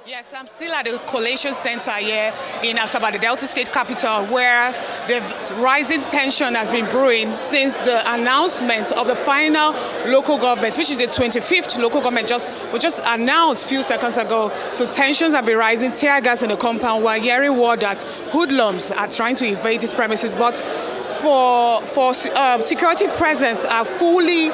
Yes, I'm still at the collation center here in Asaba, the Delta State capital, where the rising tension has been brewing since the announcement of the final local government, which is the 25th local government, was just announced a few seconds ago. So tensions have been rising, tear gas in the compound. We're hearing word that hoodlums are trying to invade these premises, but for security presence are fully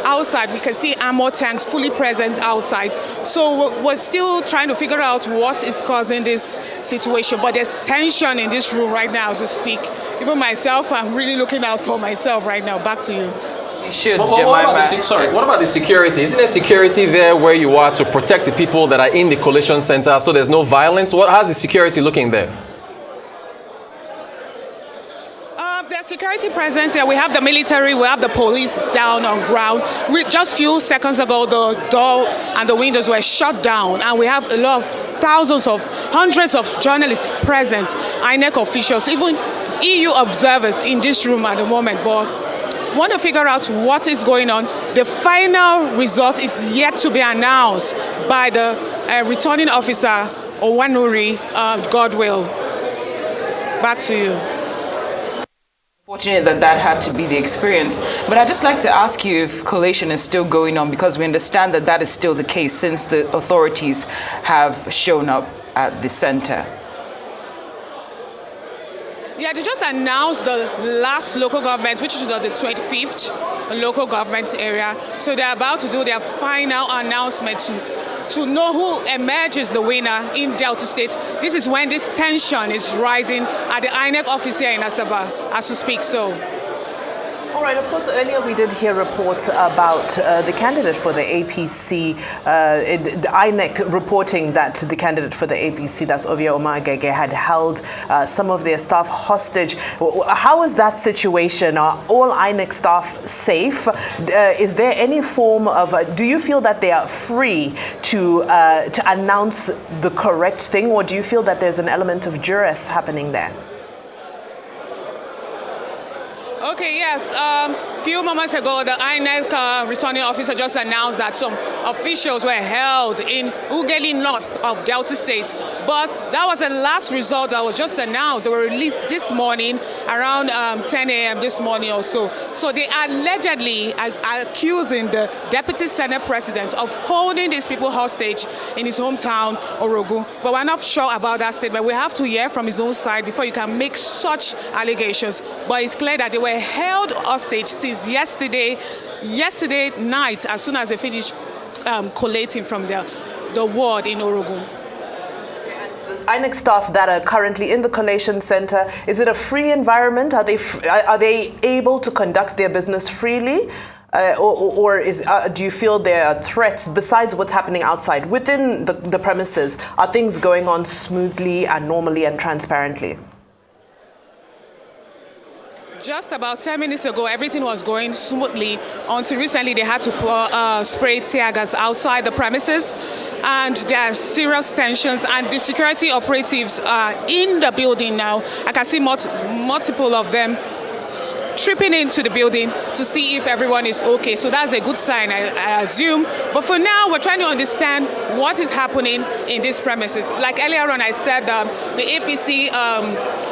outside. We can see armor tanks fully present outside. So we're still trying to figure out what is causing this situation. But there's tension in this room right now as we speak. Even myself, I'm really looking out for myself right now. Back to you. You should, what about the security? Isn't there security there where you are to protect the people that are in the collation center so there's no violence? How's the security looking there? There's security presence here. We have the military, we have the police down on ground. Just a few seconds ago, the door and the windows were shut down, and we have a lot of hundreds of journalists present, INEC officials, even EU observers in this room at the moment. But want to figure out what is going on. The final result is yet to be announced by the returning officer, Owanuri Godwill. Back to you. Fortunate that had to be the experience. But I'd just like to ask you if collation is still going on, because we understand that is still the case since the authorities have shown up at the center. Yeah, they just announced the last local government, which is the 25th local government area. So they're about to do their final announcement to know who emerges the winner in Delta State. This is when this tension is rising at the INEC office here in Asaba as we speak. So. All right, of course, earlier we did hear reports about the candidate for the APC, the INEC reporting that the candidate for the APC, that's Ovia Omagege, had held some of their staff hostage. How is that situation? Are all INEC staff safe? Is there any form of, do you feel that they are free to announce the correct thing, or do you feel that there's an element of duress happening there? Okay, yes. A few moments ago, the INEC returning officer just announced that some officials were held in Ugeli North of Delta State. But that was the last result that was just announced. They were released this morning around 10 a.m. this morning or so. So they are allegedly accusing the Deputy Senate President of holding these people hostage in his hometown, Orogu. But we're not sure about that statement. We have to hear from his own side before you can make such allegations. But it's clear that they were held hostage since yesterday night, as soon as they finished collating from there. the ward in Orogun. INEC staff that are currently in the collation center, is it a free environment? Are they able to conduct their business freely? Or do you feel there are threats besides what's happening outside? Within the premises, are things going on smoothly and normally and transparently? Just about 10 minutes ago, everything was going smoothly until recently they had to pour spray tear gas outside the premises. And there are serious tensions, and the security operatives are in the building now. I can see multiple of them tripping into the building to see if everyone is okay. So that's a good sign, I assume. But for now, we're trying to understand what is happening in these premises. Like earlier on, I said the APC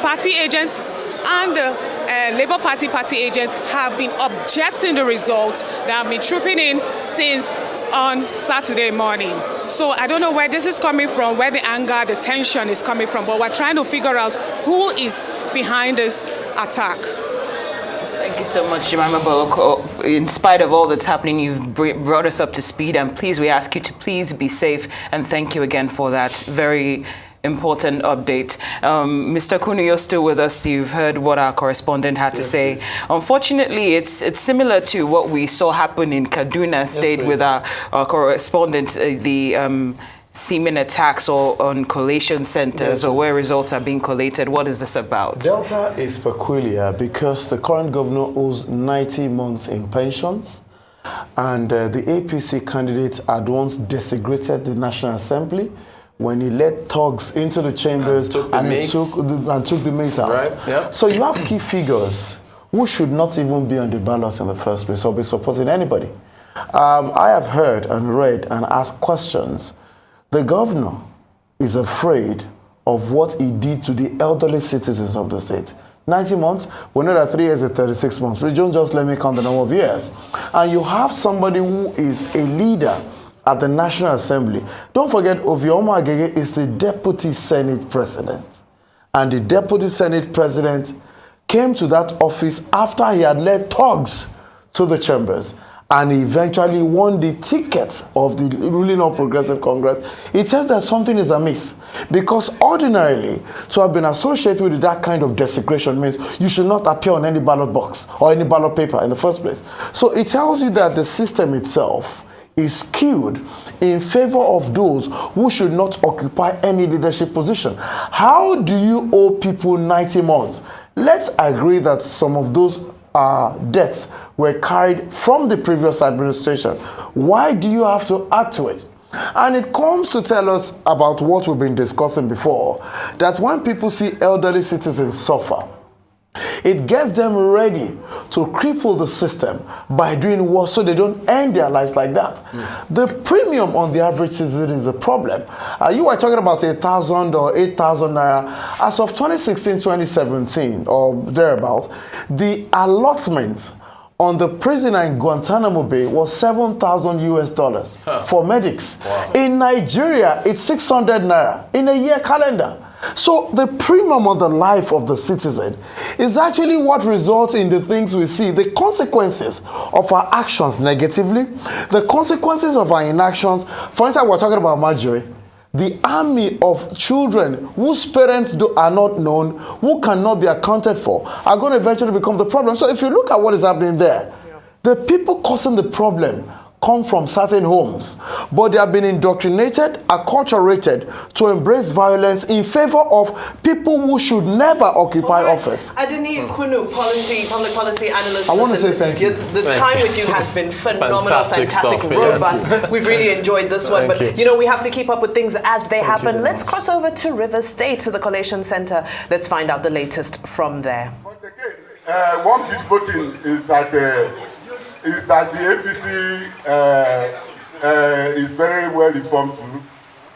party agents and the Labour Party agents have been objecting the results that have been trooping in since on Saturday morning. So I don't know where this is coming from, where the anger, the tension is coming from, but we're trying to figure out who is behind this attack. Thank you so much, Jemima Boloko. In spite of all that's happening, you've brought us up to speed, and please, we ask you to please be safe, and thank you again for that very important update. Mr. Kunu, you're still with us. You've heard what our correspondent had to say. Please. Unfortunately, it's similar to what we saw happen in Kaduna State with our correspondent, the seeming attacks on collation centers or where results are being collated. What is this about? Delta is peculiar because the current governor owes 90 months in pensions, and the APC candidates had once desecrated the National Assembly when he led thugs into the chambers and took the mace out. Right. Yep. So you have key figures who should not even be on the ballot in the first place or be supporting anybody. I have heard and read and asked questions. The governor is afraid of what he did to the elderly citizens of the state. 90 months, we know that 3 years is 36 months. But don't just let me count the number of years. And you have somebody who is a leader at the National Assembly. Don't forget, Ovioma Agege is the Deputy Senate President. And the Deputy Senate President came to that office after he had led thugs to the chambers. And he eventually won the ticket of the ruling All Progressive Congress. It says that something is amiss. Because ordinarily, to have been associated with that kind of desecration means you should not appear on any ballot box or any ballot paper in the first place. So it tells you that the system itself is skewed in favor of those who should not occupy any leadership position. How do you owe people 90 months? Let's agree that some of those debts were carried from the previous administration. Why do you have to add to it? And it comes to tell us about what we've been discussing before, that when people see elderly citizens suffer, it gets them ready to cripple the system by doing worse so they don't end their lives like that. The premium on the average citizen is a problem. You were talking about 1,000 or 8,000 naira. As of 2016-2017 or thereabout, the allotment on the prisoner in Guantanamo Bay was $7,000 US for medics. Wow. In Nigeria, it's 600 naira in a year calendar. So the premium on the life of the citizen is actually what results in the things we see, the consequences of our actions negatively, the consequences of our inactions. For instance, we're talking about Marjorie. The army of children whose parents are not known, who cannot be accounted for, are going to eventually become the problem. So if you look at what is happening there, the people causing the problem come from certain homes, but they have been indoctrinated, acculturated to embrace violence in favor of people who should never occupy office. Adini Kunu, public policy analyst. I want to say thank you. The time with you has been phenomenal, fantastic, robust. Yes. We've really enjoyed this one, but you know, we have to keep up with things as they happen. Let's cross over to River State, to the Collation Center. Let's find out the latest from there. One beautiful thing is that the APC is very well informed too,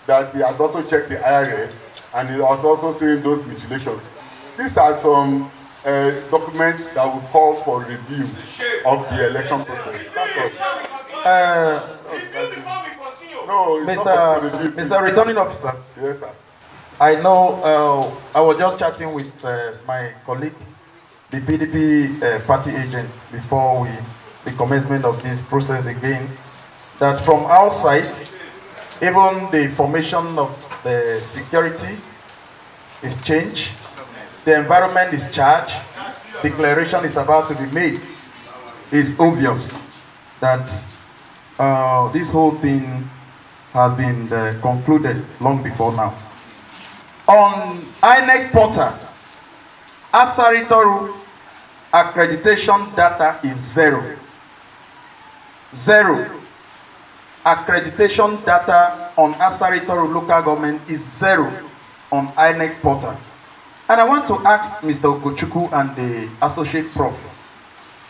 that he has also checked the IRA and he has also seen those mutilations. These are some documents that will call for review of the election process. Mr. Returning Officer. Yes, sir. I know I was just chatting with my colleague, the PDP party agent, before the commencement of this process again, that from outside, Even the formation of the security is changed. The environment is charged. Declaration is about to be made. It's obvious that this whole thing has been concluded long before now. On INEC portal, Asaritoru accreditation data is 0. 0. Accreditation data on Asaritoru local government is 0 on INEC portal. And I want to ask Mr. Okochukwu and the associate prof,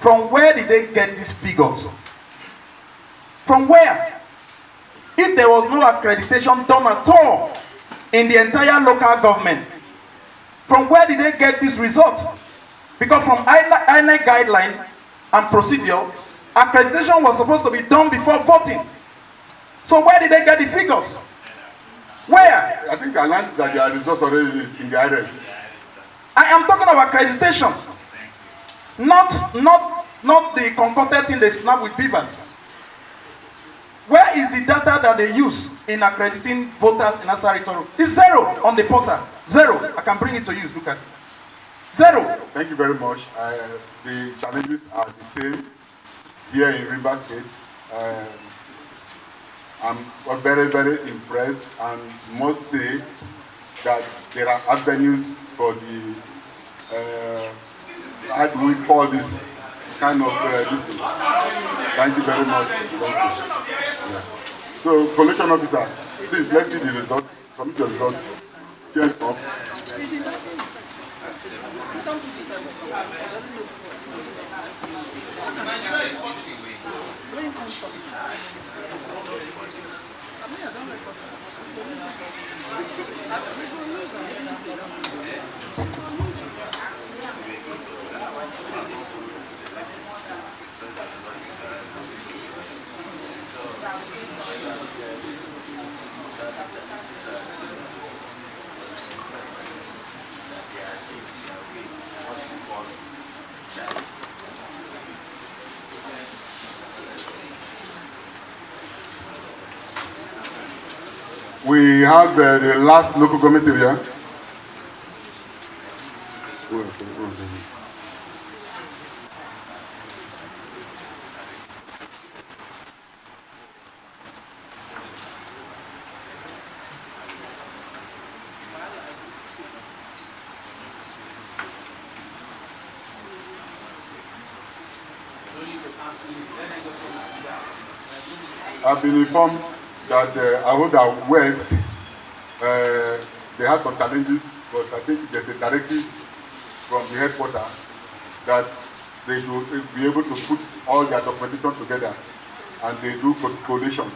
from where did they get these figures? From where? If there was no accreditation done at all in the entire local government, from where did they get these results? Because from INEC guideline and procedure, accreditation was supposed to be done before voting. So where did they get the figures? Where? I think I learned that there are results already in the IRS. I am talking of accreditation, not the concocted thing they snap with beavers. Where is the data that they use in accrediting voters in Asaritoru? It's 0 on the portal. 0. I can bring it to you. Look at it. 0. Thank you very much. The challenges are the same here in Rivers State. I'm very, very impressed and must say that there are avenues for the, how do we call this kind of this. Thank you very much. Thank you. Yeah. So, collation officer, please let's see the results. Submit the results. Change off. We have the last local government area. I've been informed that Ahoda West, they had some challenges, but I think there's a directive from the headquarters that they should be able to put all their documentation together and they do collation.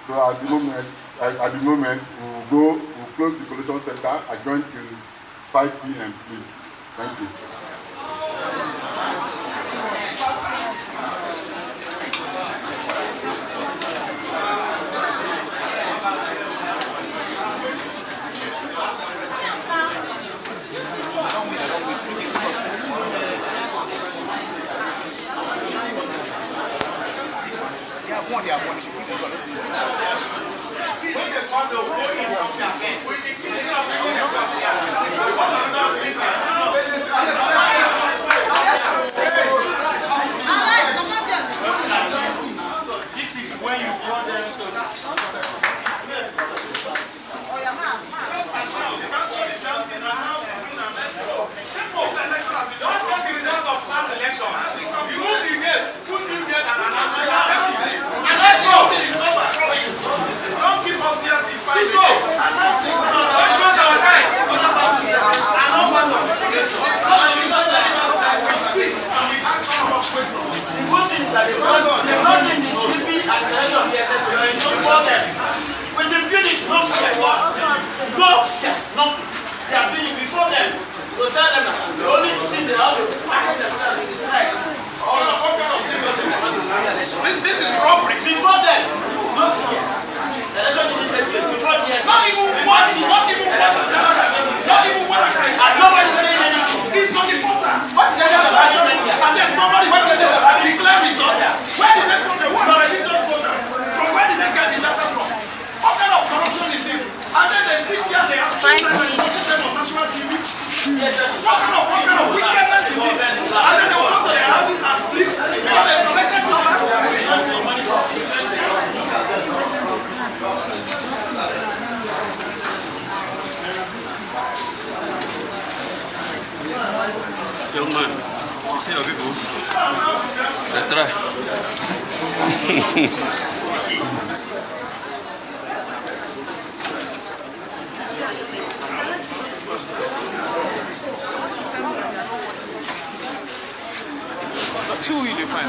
So at the moment, we'll close the collation center adjourned till 5 p.m. please. Thank you. see your people. Let's try. Who will you find?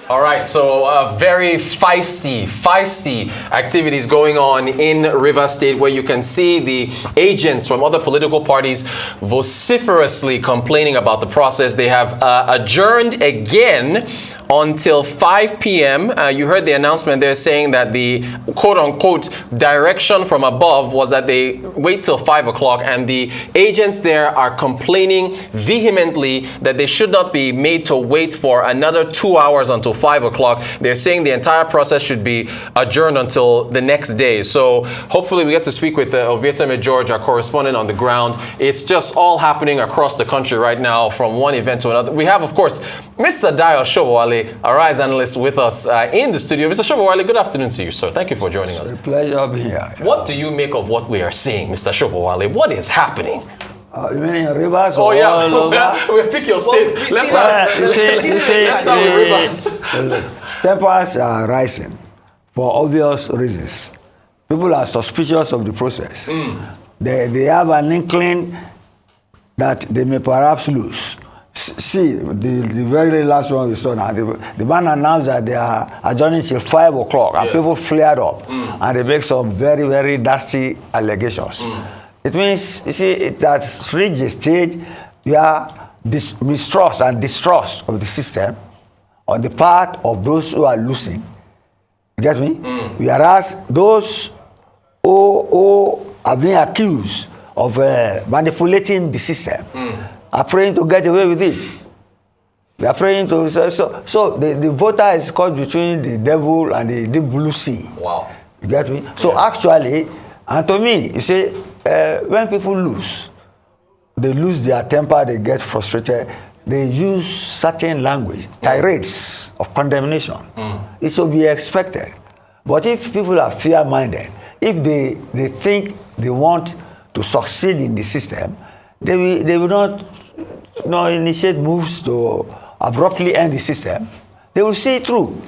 All right, so very feisty activities going on in Rivers State, where you can see the agents from other political parties vociferously complaining about the process. They have adjourned again until 5 p.m. You heard the announcement there saying that the quote-unquote direction from above was that they wait till 5 o'clock, and the agents there are complaining vehemently that they should not be made to wait for another 2 hours until 5 o'clock. They're saying the entire process should be adjourned until the next day. So hopefully we get to speak with Ovieteme George, our correspondent on the ground. It's just all happening across the country right now from one event to another. We have, of course, Mr. Dayo Shobowale, a RISE analyst, with us in the studio. Mr. Shobowale, good afternoon to you, sir. Thank you for joining us. It's a pleasure being here. What do you make of what we are seeing, Mr. Shobowale? What is happening? You mean in Rivers? Oh, yeah. We'll pick your state. Let's start with Rivers. Tempers are rising for obvious reasons. People are suspicious of the process. They have an inkling that they may perhaps lose. See, the very last one we saw now, the man announced that they are adjourning till 5 o'clock, and people flared up, and they make some very, very nasty allegations. It means, you see, it has reached a stage where this mistrust and distrust of the system on the part of those who are losing, you get me? Whereas those who are being accused of manipulating the system are praying to get away with it. They are praying to, so the voter is caught between the devil and the deep blue sea. Wow. You get me? So actually, and to me, you see, when people lose, they lose their temper, they get frustrated, they use certain language, tirades of condemnation. It should be expected. But if people are fear-minded, if they think they want to succeed in the system, they will not initiate moves to abruptly end the system. They will see it through.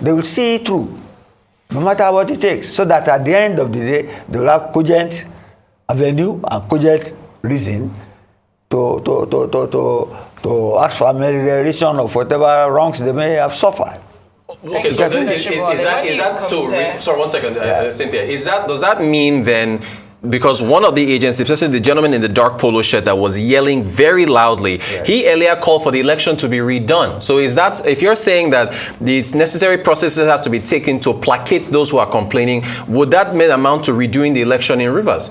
They will see it through, no matter what it takes, so that at the end of the day, they will have cogent avenue and cogent reason to ask for amelioration of whatever wrongs they may have suffered. Okay, so is that to sorry, 1 second, Cynthia. Does that mean then, because one of the agents, especially the gentleman in the dark polo shirt that was yelling very loudly, he earlier called for the election to be redone. So is that, if you're saying that the necessary processes has to be taken to placate those who are complaining, would that amount to redoing the election in Rivers?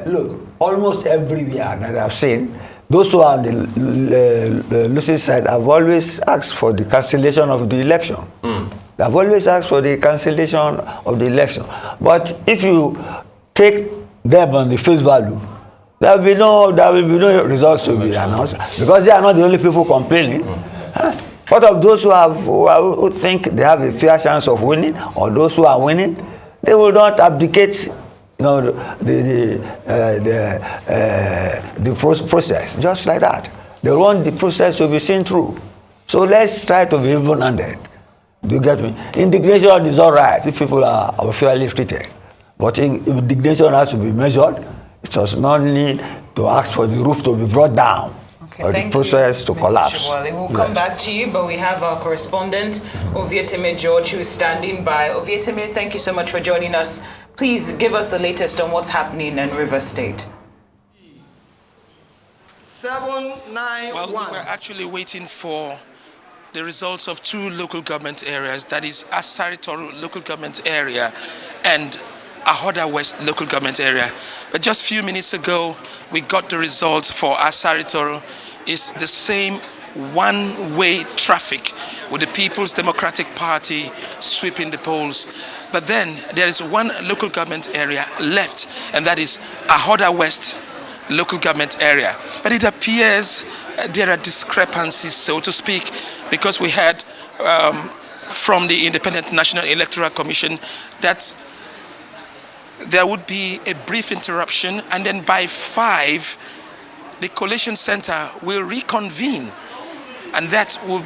Look, almost everywhere that I've seen, those who are on the losing side have always asked for the cancellation of the election. They have always asked for the cancellation of the election. But if you take them on the face value, there will be no results to be announced, because they are not the only people complaining. What of those who think they have a fair chance of winning, or those who are winning? They will not abdicate the process just like that. They want the process to be seen through. So let's try to be even-handed. Do you get me? Indignation is all right if people are fairly treated. But indignation has to be measured. It does not need to ask for the roof to be brought down, or the process to collapse. We'll come back to you, but we have our correspondent, Ovieteme George, who is standing by. Ovieteme, thank you so much for joining us. Please give us the latest on what's happening in Rivers State. 791. Well, we're actually waiting for the results of two local government areas, that is Asari Toro local government area and Ahoda West local government area. But just a few minutes ago, we got the results for Asari Toro. It's the same one-way traffic with the People's Democratic Party sweeping the polls. But then there is one local government area left, and that is Ahoda West local government area. But it appears there are discrepancies, so to speak, because we had from the Independent National Electoral Commission that there would be a brief interruption, and then by 5, the collation center will reconvene, and that will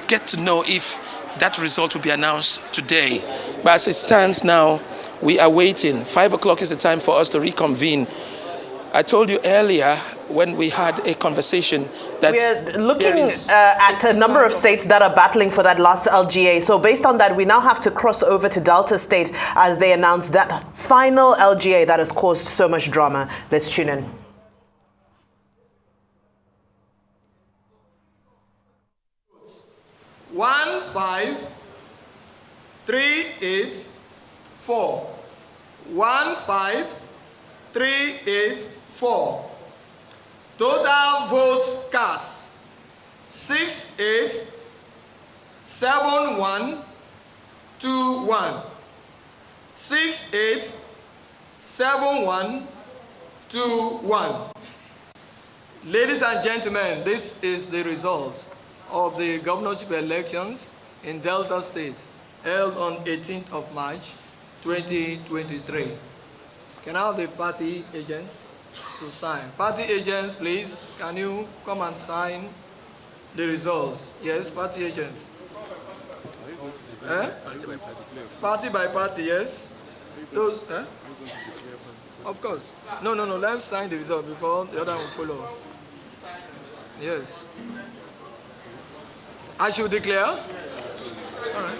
get to know if that result will be announced today. But as it stands now, we are waiting. 5 o'clock is the time for us to reconvene. I told you earlier when we had a conversation that we're looking at a number of states that are battling for that last LGA. So based on that, we now have to cross over to Delta State as they announce that final LGA that has caused so much drama. Let's tune in. One, 5, 3, 8, 4. 1, 5, 3, 8, 4. Total votes cast 6, 8, 7, 1, 2, 1. 6, 8, 7, 1, 2, 1. Ladies and gentlemen, this is the result of the governorship elections in Delta State held on 18th of March 2023. Can I have the party agents to sign? Party agents, please, can you come and sign the results? Yes, party agents. Party by party, yes. Those, of course. No, let's sign the result before the other will follow. Yes. I should declare? All right.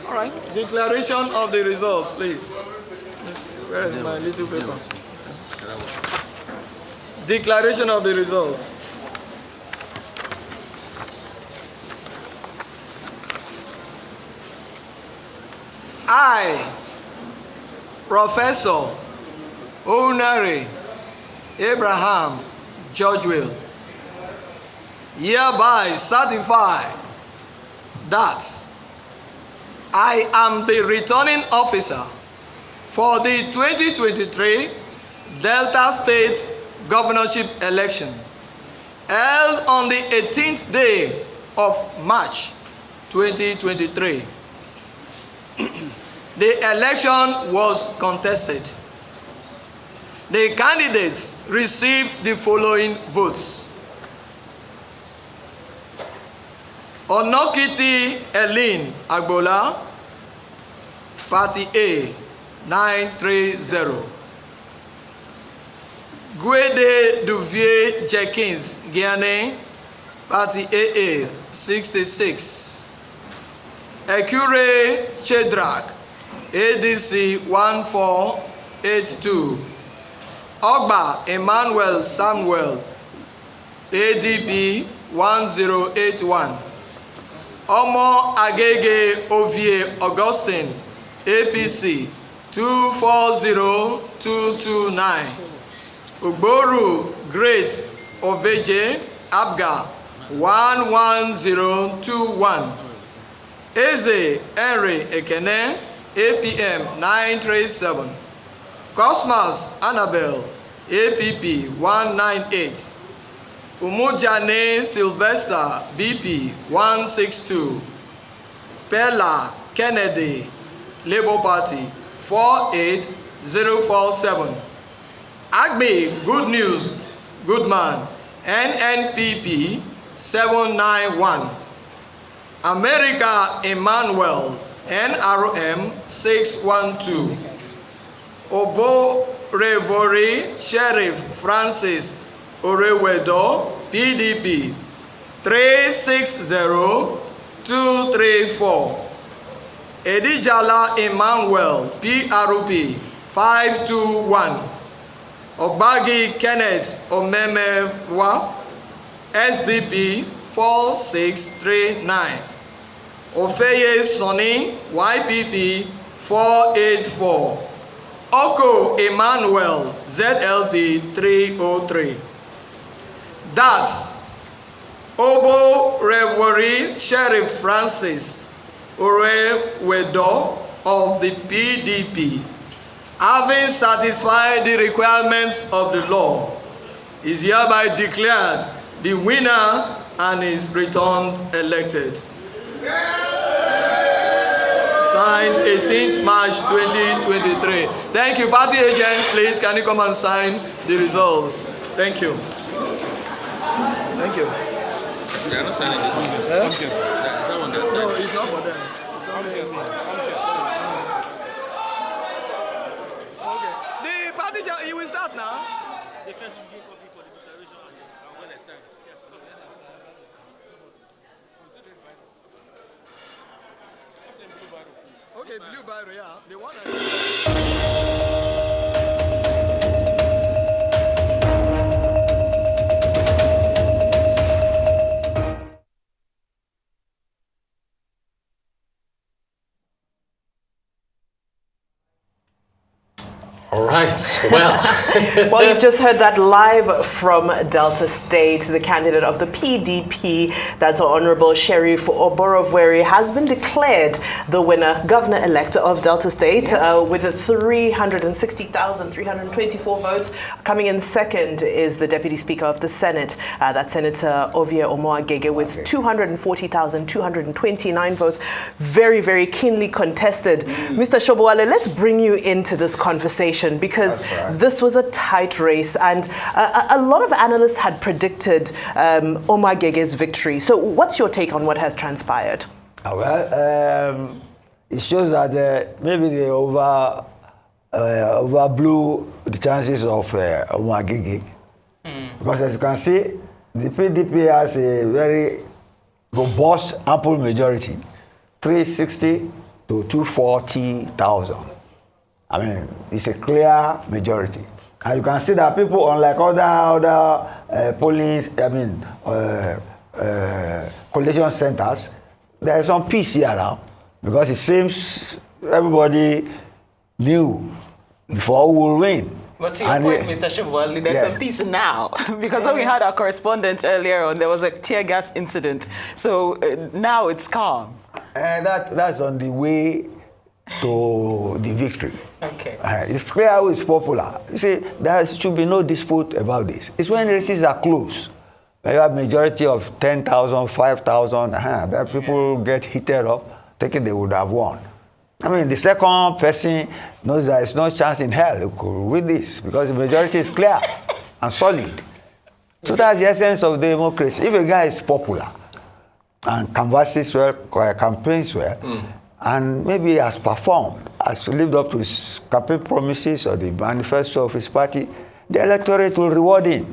All right. Declaration of the results, please. Where is my little paper? Declaration of the results. I, Professor Onare Abraham Georgewell, hereby certify that I am the returning officer for the 2023 Delta State governorship election held on the 18th day of March 2023. The election was contested. The candidates received the following votes. Onokiti Elin Agbola, Party A, 930. Gwede Duvier Jenkins Guiane, Party AA, 66. Ekure Chedrak, ADC 1482. Ogba Emmanuel Samuel, ADB 1081. Omo Agege Ovie Augustine, APC 240229. Ugboru Grace Oveje Abga 11021. Eze Henry Ekene APM 937. Cosmas Annabel APP 198. Umujane Sylvester BP 162. Pella Kennedy Labour Party 48047. Agbe Good News Goodman NNPP 791. America Emmanuel NRM 612. Obo Revori Sheriff Francis Orewedo PDP 360234. Edijala Emmanuel PRP 521. Obagi Kenneth Omemewa SDP 4639. Ofeye Sonny YPP 484. Oko Emmanuel ZLP 303. That's Obo Reverie Sheriff Francis Orewedo of the PDP, having satisfied the requirements of the law, is hereby declared the winner and is returned elected. sign 18th March 2023. Thank you. Party agents, please, can you come and sign the results? Thank you. Thank you. They are not signing this one. That one they are signing. No, it's not for them. It's only me. Okay. The party, you will start now. The first will give copy for the declaration and when I start. Yes. Okay, blue biro, yeah. The one All right, well. Well, you've just heard that live from Delta State. The candidate of the PDP, that's Honorable Sheriff Oborevwori, has been declared the winner, governor-elect of Delta State, with 360,324 votes. Coming in second is the Deputy Speaker of the Senate, that's Senator Ovie Omoagege, with 240,229 votes. Very, very keenly contested. Mr. Shobowale, let's bring you into this conversation, because this was a tight race, and a lot of analysts had predicted Omoagege's victory. So what's your take on what has transpired? Well, it shows that maybe they overblew the chances of Omoagege. Because as you can see, the PDP has a very robust, ample majority, 360 to 240,000. I mean, it's a clear majority. And you can see that people, unlike other polling, collation centers, there is some peace here now, because it seems everybody knew before who will win. But to your point, Mr. Shobowale, there's some peace now. Because when we had our correspondent earlier on, there was a tear gas incident. So now it's calm. And that's on the way to the victory. Okay. It's clear who is popular. You see, there should be no dispute about this. It's when races are close. You have majority of 10,000, 5,000, that people get heated up, thinking they would have won. I mean, the second person knows there is no chance in hell who could win this, because the majority is clear and solid. So that's the essence of democracy. If a guy is popular and canvasses well, campaigns well, and maybe has performed, has lived up to his campaign promises or the manifesto of his party, the electorate will reward him.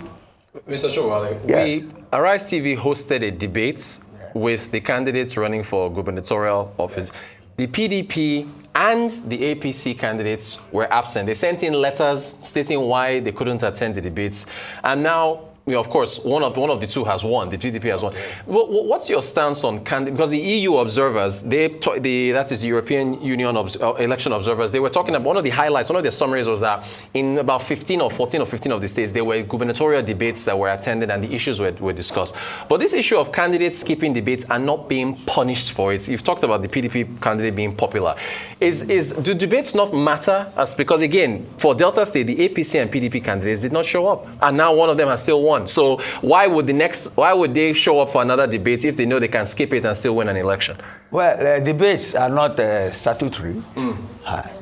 Mr. Shobowale, yes. Arise TV hosted a debate with the candidates running for gubernatorial office. The PDP and the APC candidates were absent. They sent in letters stating why they couldn't attend the debates. And now, of course, one of the two has won. The PDP has won. What's your stance on candidates? Because the EU observers, that is the European Union election observers, they were talking about one of the highlights, one of their summaries was that in about 14 or 15 of the states, there were gubernatorial debates that were attended and the issues were discussed. But this issue of candidates skipping debates and not being punished for it, you've talked about the PDP candidate being popular. Do debates not matter? Because again, for Delta State, the APC and PDP candidates did not show up, and now one of them has still won. So why would they show up for another debate if they know they can skip it and still win an election? Well, debates are not statutory.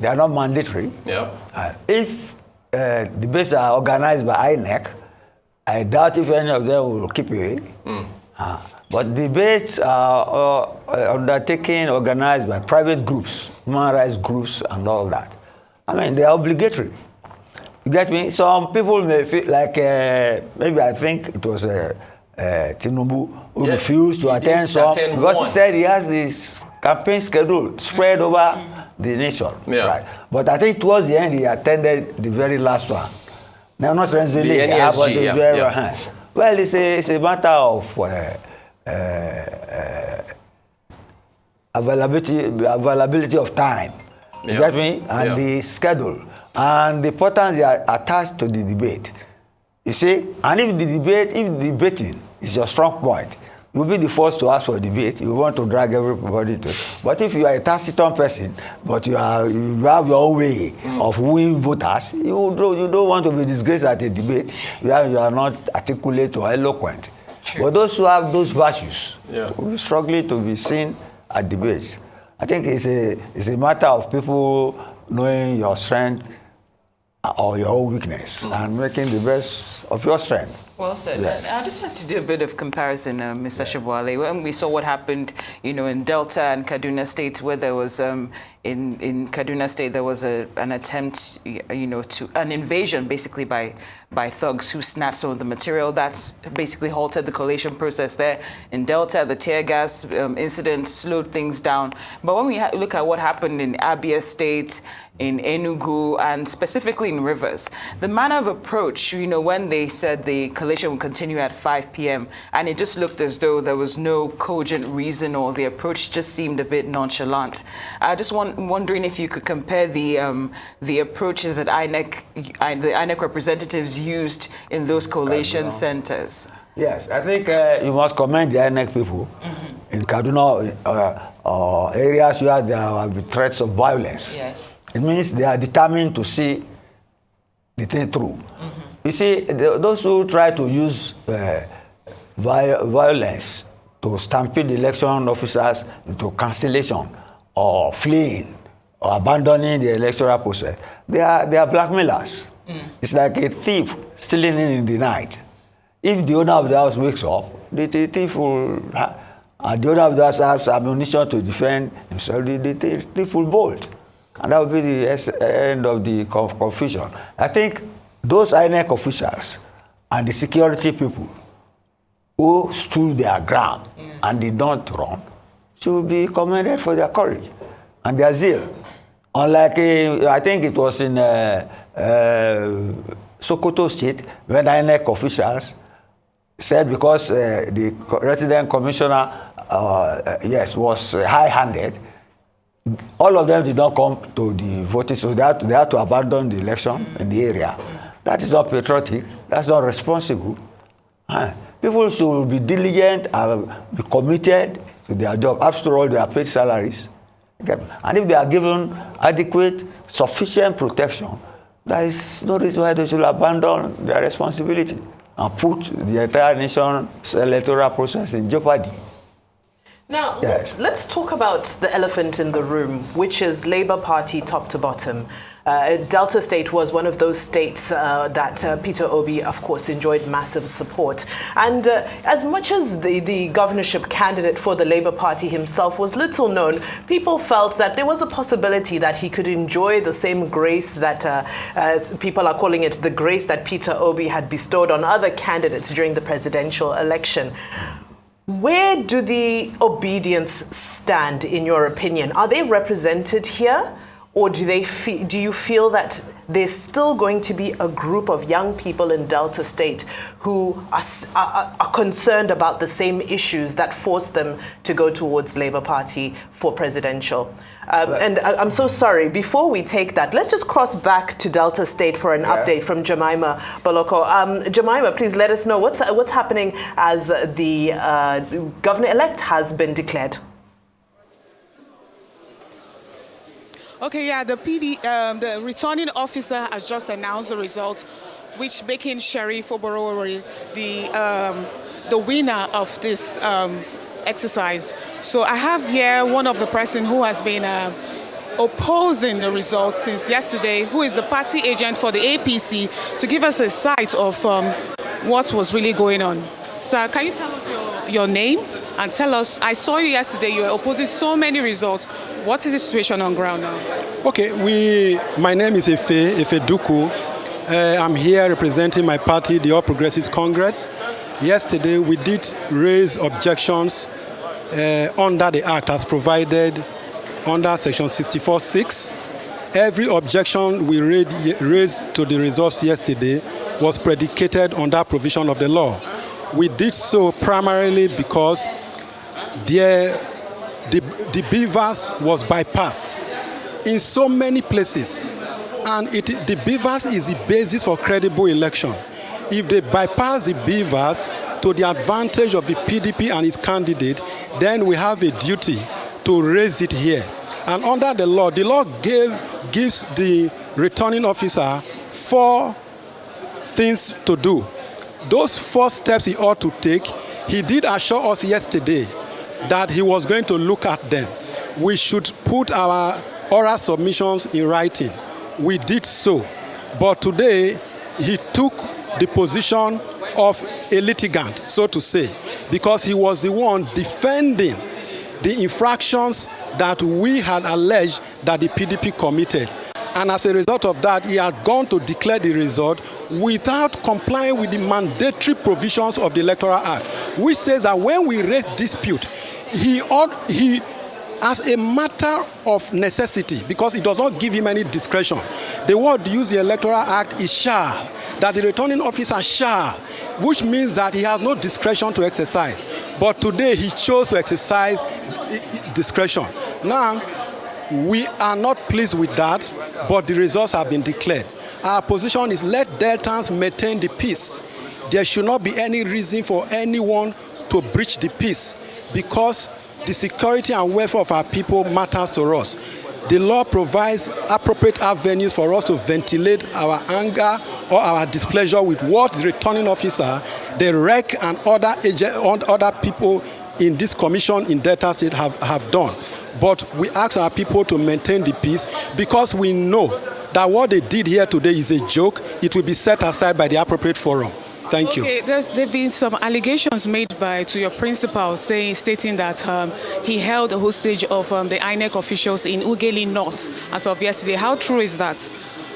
They are not mandatory. Yeah. If debates are organized by INEC, I doubt if any of them will keep away. But debates are undertaken, organized by private groups, human rights groups, and all that. I mean, they are obligatory. You get me? Some people may feel like, maybe I think it was Tinubu who refused to attend some, because he said he has this campaign schedule spread over the nation. Yeah. Right? But I think towards the end he attended the very last one. Now, not recently, the NESG, but the very well, it's a matter of availability of time. You get me? And the schedule. And the importance they are attached to the debate. You see, and if the debating is your strong point, you'll be the first to ask for a debate. You want to drag everybody to it. But if you are a taciturn person, but you have your own way of wooing voters, you don't want to be disgraced at a debate. You are not articulate or eloquent. But those who have those virtues will be struggling to be seen at debates. I think it's a matter of people knowing your strength or your own weakness and making the best of your strength. Well said. Yes. I just like to do a bit of comparison, Mr. Shibwale. When we saw what happened, in Delta and Kaduna State, where there was in Kaduna State there was an attempt, to an invasion basically by thugs who snatched some of the material. That's basically halted the collation process there. In Delta, the tear gas incident slowed things down. But when we look at what happened in Abia State, in Enugu, and specifically in Rivers, the manner of approach, when they said the collation would continue at 5 p.m., and it just looked as though there was no cogent reason, or the approach just seemed a bit nonchalant. I just wondering if you could compare the approaches that the INEC representatives used in those collation centers. Yes, I think you must commend the INEC people in Kaduna, areas where there have been threats of violence. Yes. It means they are determined to see the thing through. You see, those who try to use violence to stampede the election officers into cancellation or fleeing or abandoning the electoral process, they are blackmailers. It's like a thief stealing in the night. If the owner of the house wakes up, the thief will, and the owner of the house has ammunition to defend himself, the thief will bolt. And that will be the end of the confusion. I think those INEC officials and the security people who stood their ground and did not run should be commended for their courage and their zeal. Unlike, I think it was in Sokoto State, when INEC officials said because the resident commissioner, was high-handed, all of them did not come to the voting, so they had to abandon the election in the area. That is not patriotic. That's not responsible. People should be diligent and be committed to their job. After all, they are paid salaries. And if they are given adequate, sufficient protection, there is no reason why they should abandon their responsibility and put the entire nation's electoral process in jeopardy. Now, let's talk about the elephant in the room, which is Labour Party top to bottom. Delta State was one of those states that Peter Obi, of course, enjoyed massive support. And as much as the governorship candidate for the Labour Party himself was little known, people felt that there was a possibility that he could enjoy the same grace that people are calling it, the grace that Peter Obi had bestowed on other candidates during the presidential election. Where do the obedience stand, in your opinion? Are they represented here? Or do you feel that there's still going to be a group of young people in Delta State who are concerned about the same issues that forced them to go towards Labour Party for presidential? And I'm so sorry, before we take that, let's just cross back to Delta State for an update from Jemima Boloko. Jemima, please let us know what's happening as the governor-elect has been declared. Okay, yeah, the returning officer has just announced the results, which making Sheriff Oborowori the winner of this exercise. So I have here one of the person who has been opposing the results since yesterday, who is the party agent for the APC, to give us a sight of what was really going on. Sir, can you tell us your name and tell us, I saw you yesterday, you were opposing so many results. What is the situation on ground now? Okay, my name is Efe Duku. I'm here representing my party, the All Progressives Congress. Yesterday, we did raise objections under the Act as provided under Section 64(6). Every objection we raised to the results yesterday was predicated on that provision of the law. We did so primarily because the BVAS was bypassed in so many places, and the BVAS is the basis for credible election. If they bypass the BVAS to the advantage of the PDP and its candidate, then we have a duty to raise it here. And under the law gives the returning officer 4 things to do. Those 4 steps he ought to take, he did assure us yesterday that he was going to look at them. we should put our oral submissions in writing. We did so. But today, he took the position of a litigant, so to say, because he was the one defending the infractions that we had alleged that the PDP committed. And as a result of that, he had gone to declare the result without complying with the mandatory provisions of the Electoral Act, which says that when we raise dispute, he as a matter of necessity, because it does not give him any discretion. The word used in the Electoral Act is shall, that the returning officer shall, which means that he has no discretion to exercise. But today he chose to exercise discretion. Now, we are not pleased with that, but the results have been declared. Our position is let Deltans maintain the peace. There should not be any reason for anyone to breach the peace, because the security and welfare of our people matters to us. The law provides appropriate avenues for us to ventilate our anger or our displeasure with what the returning officer, the REC, and other people in this commission in Delta State have done. But we ask our people to maintain the peace, because we know that what they did here today is a joke. It will be set aside by the appropriate forum. Thank you. There have been some allegations made to your principal stating that he held a hostage of the INEC officials in Ughelli North as of yesterday. How true is that?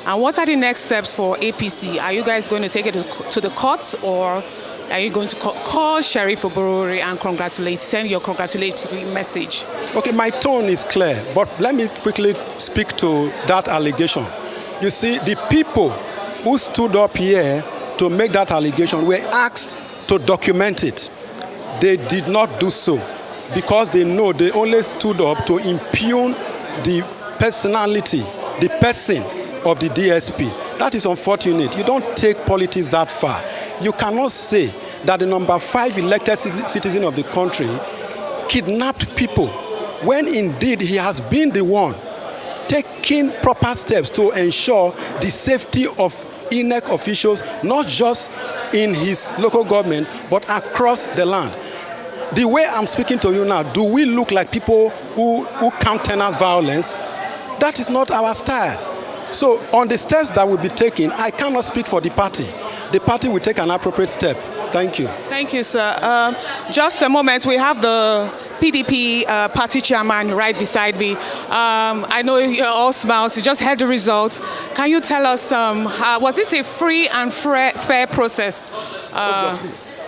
And what are the next steps for APC? Are you guys going to take it to the courts, or are you going to call Sheriff Oborori and send your congratulatory message? Okay, my tone is clear, but let me quickly speak to that allegation. You see, the people who stood up here to make that allegation were asked to document it. They did not do so because they know they only stood up to impugn the personality, the person of the DSP. That is unfortunate. You don't take politics that far. You cannot say that the number 5 elected citizen of the country kidnapped people when indeed he has been the one taking proper steps to ensure the safety of INEC officials, not just in his local government, but across the land. The way I'm speaking to you now, do we look like people who countenance violence? That is not our style. So on the steps that will be taken, I cannot speak for the party. The party will take an appropriate step. Thank you. Thank you, sir. Just a moment. We have the PDP party chairman right beside me. I know you're all smiles. You just heard the results. Can you tell us, was this a free and fair process?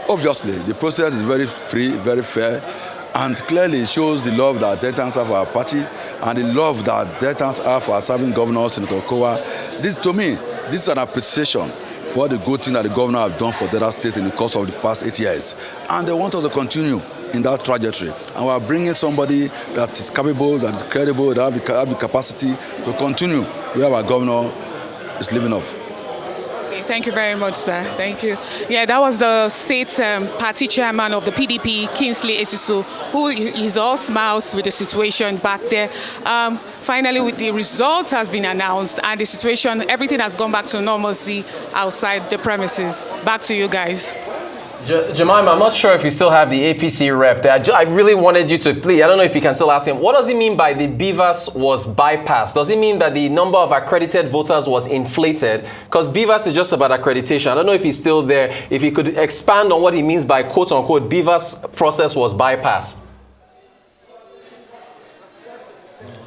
Obviously, the process is very free, very fair, and clearly shows the love that Deltans have for our party and the love that Deltans have for our serving governor, Senator Kowa. This, to me, this is an appreciation for the good thing that the governor have done for Delta State in the course of the past 8 years. And they want us to continue in that trajectory. And we are bringing somebody that is capable, that is credible, that have the capacity to continue where our governor is living off. Thank you very much, sir. Thank you. Yeah, that was the state party chairman of the PDP, Kingsley Esusu, who is all smiles with the situation back there. Finally, with the results has been announced and the situation, everything has gone back to normalcy outside the premises. Back to you guys. Jemima, I'm not sure if you still have the APC rep there. I really wanted you to please. I don't know if you can still ask him. What does it mean by the BVAS was bypassed? Does it mean that the number of accredited voters was inflated? Because BVAS is just about accreditation. I don't know if he's still there. If he could expand on what he means by quote-unquote BVAS process was bypassed.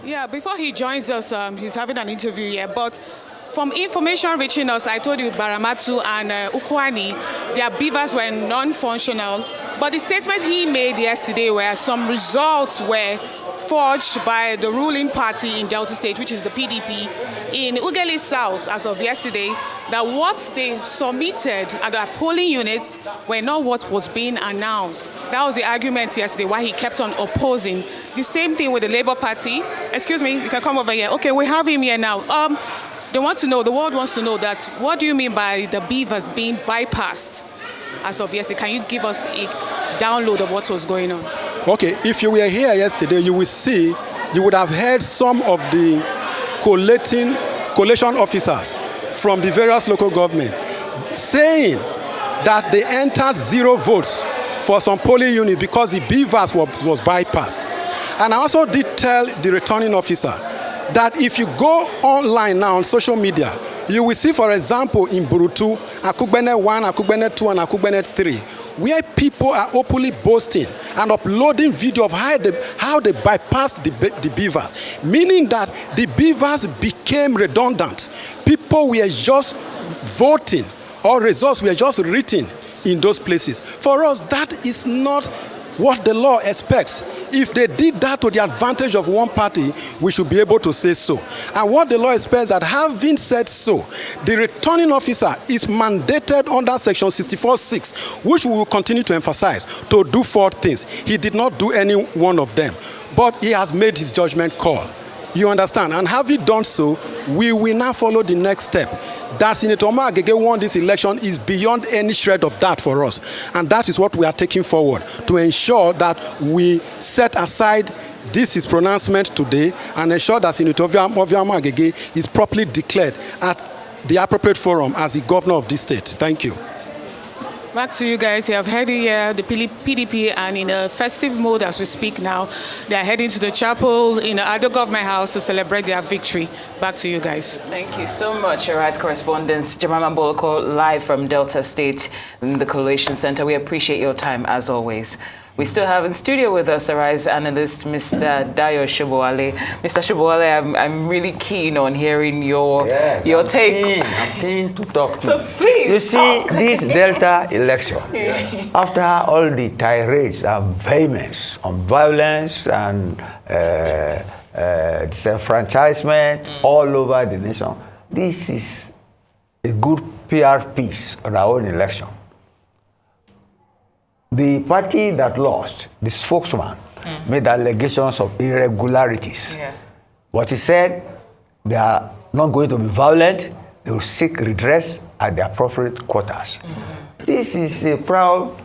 Yeah, before he joins us, he's having an interview here. But from information reaching us, I told you Baramatu and Ukwani, their BVAS were non-functional. But the statement he made yesterday were some results were forged by the ruling party in Delta State, which is the PDP, in Ughelli South as of yesterday, that what they submitted at the polling units were not what was being announced. That was the argument yesterday, why he kept on opposing. The same thing with the Labour Party. Excuse me, you can come over here. Okay, we have him here now. They want to know, the world wants to know that, what do you mean by the BVAS being bypassed as of yesterday? Can you give us a download of what was going on? Okay, if you were here yesterday, you will see, you would have heard some of the collation officers from the various local government saying that they entered 0 votes for some polling units because the BVAS was bypassed. And I also did tell the returning officer that if you go online now on social media, you will see, for example, in Burutu, Akugbene 1, Akugbene 2, and Akugbene 3, where people are openly boasting and uploading video of how they bypassed the beavers, meaning that the beavers became redundant. People were just voting, or results were just written in those places. For us, that is not what the law expects. If they did that to the advantage of one party, we should be able to say so. And what the law expects, that having said so, the returning officer is mandated under section 64(6), which we will continue to emphasize, to do 4 things. He did not do any one of them, but he has made his judgment call. You understand? And having done so, we will now follow the next step. That Senator Omar Agege won this election is beyond any shred of that for us. And that is what we are taking forward, to ensure that we set aside his pronouncement today and ensure that Senator Omar Agege is properly declared at the appropriate forum as the governor of this state. Thank you. Back to you guys. You have heard here the PDP, and in a festive mode as we speak now, they are heading to the chapel in the Ado Government House to celebrate their victory. Back to you guys. Thank you so much, Arise correspondent Jemima Boloko, live from Delta State in the Collation Center. We appreciate your time as always. We still have in studio with us Arise analyst Mr. Dayo Shobowale. Mr. Shobowale, I'm really keen on hearing your take. I'm keen to talk to you. So please, you see, this Delta election, after all the tirades and vehemence on violence and disenfranchisement all over the nation, this is a good PR piece on our own election. The party that lost, the spokesman, made allegations of irregularities. But he said they are not going to be violent, they will seek redress at the appropriate quarters. This is a proud,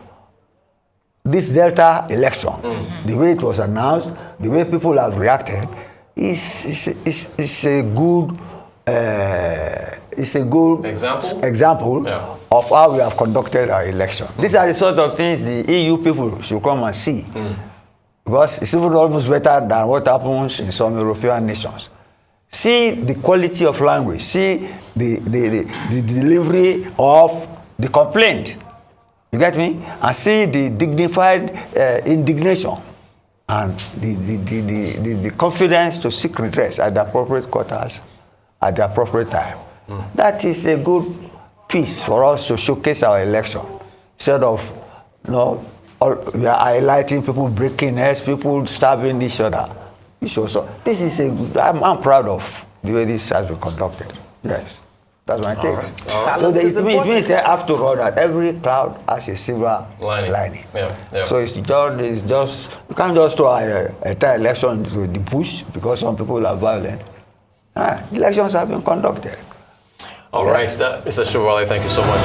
this Delta election, the way it was announced, the way people have reacted, is a good example of how we have conducted our election. These are the sort of things the EU people should come and see. Because it's even almost better than what happens in some European nations. See the quality of language, see the delivery of the complaint. You get me? And see the dignified indignation and the confidence to seek redress at the appropriate quarters at the appropriate time. That is a good piece for us to showcase our election. Instead of, we are highlighting people breaking heads, people stabbing each other. This is I'm proud of the way this has been conducted. Yes, that's my take. So it means that after all that every cloud has a silver lining. So it's just you can't just throw an entire election into the bush because some people are violent. Elections have been conducted. All right, Mr. Shobowale, thank you so much.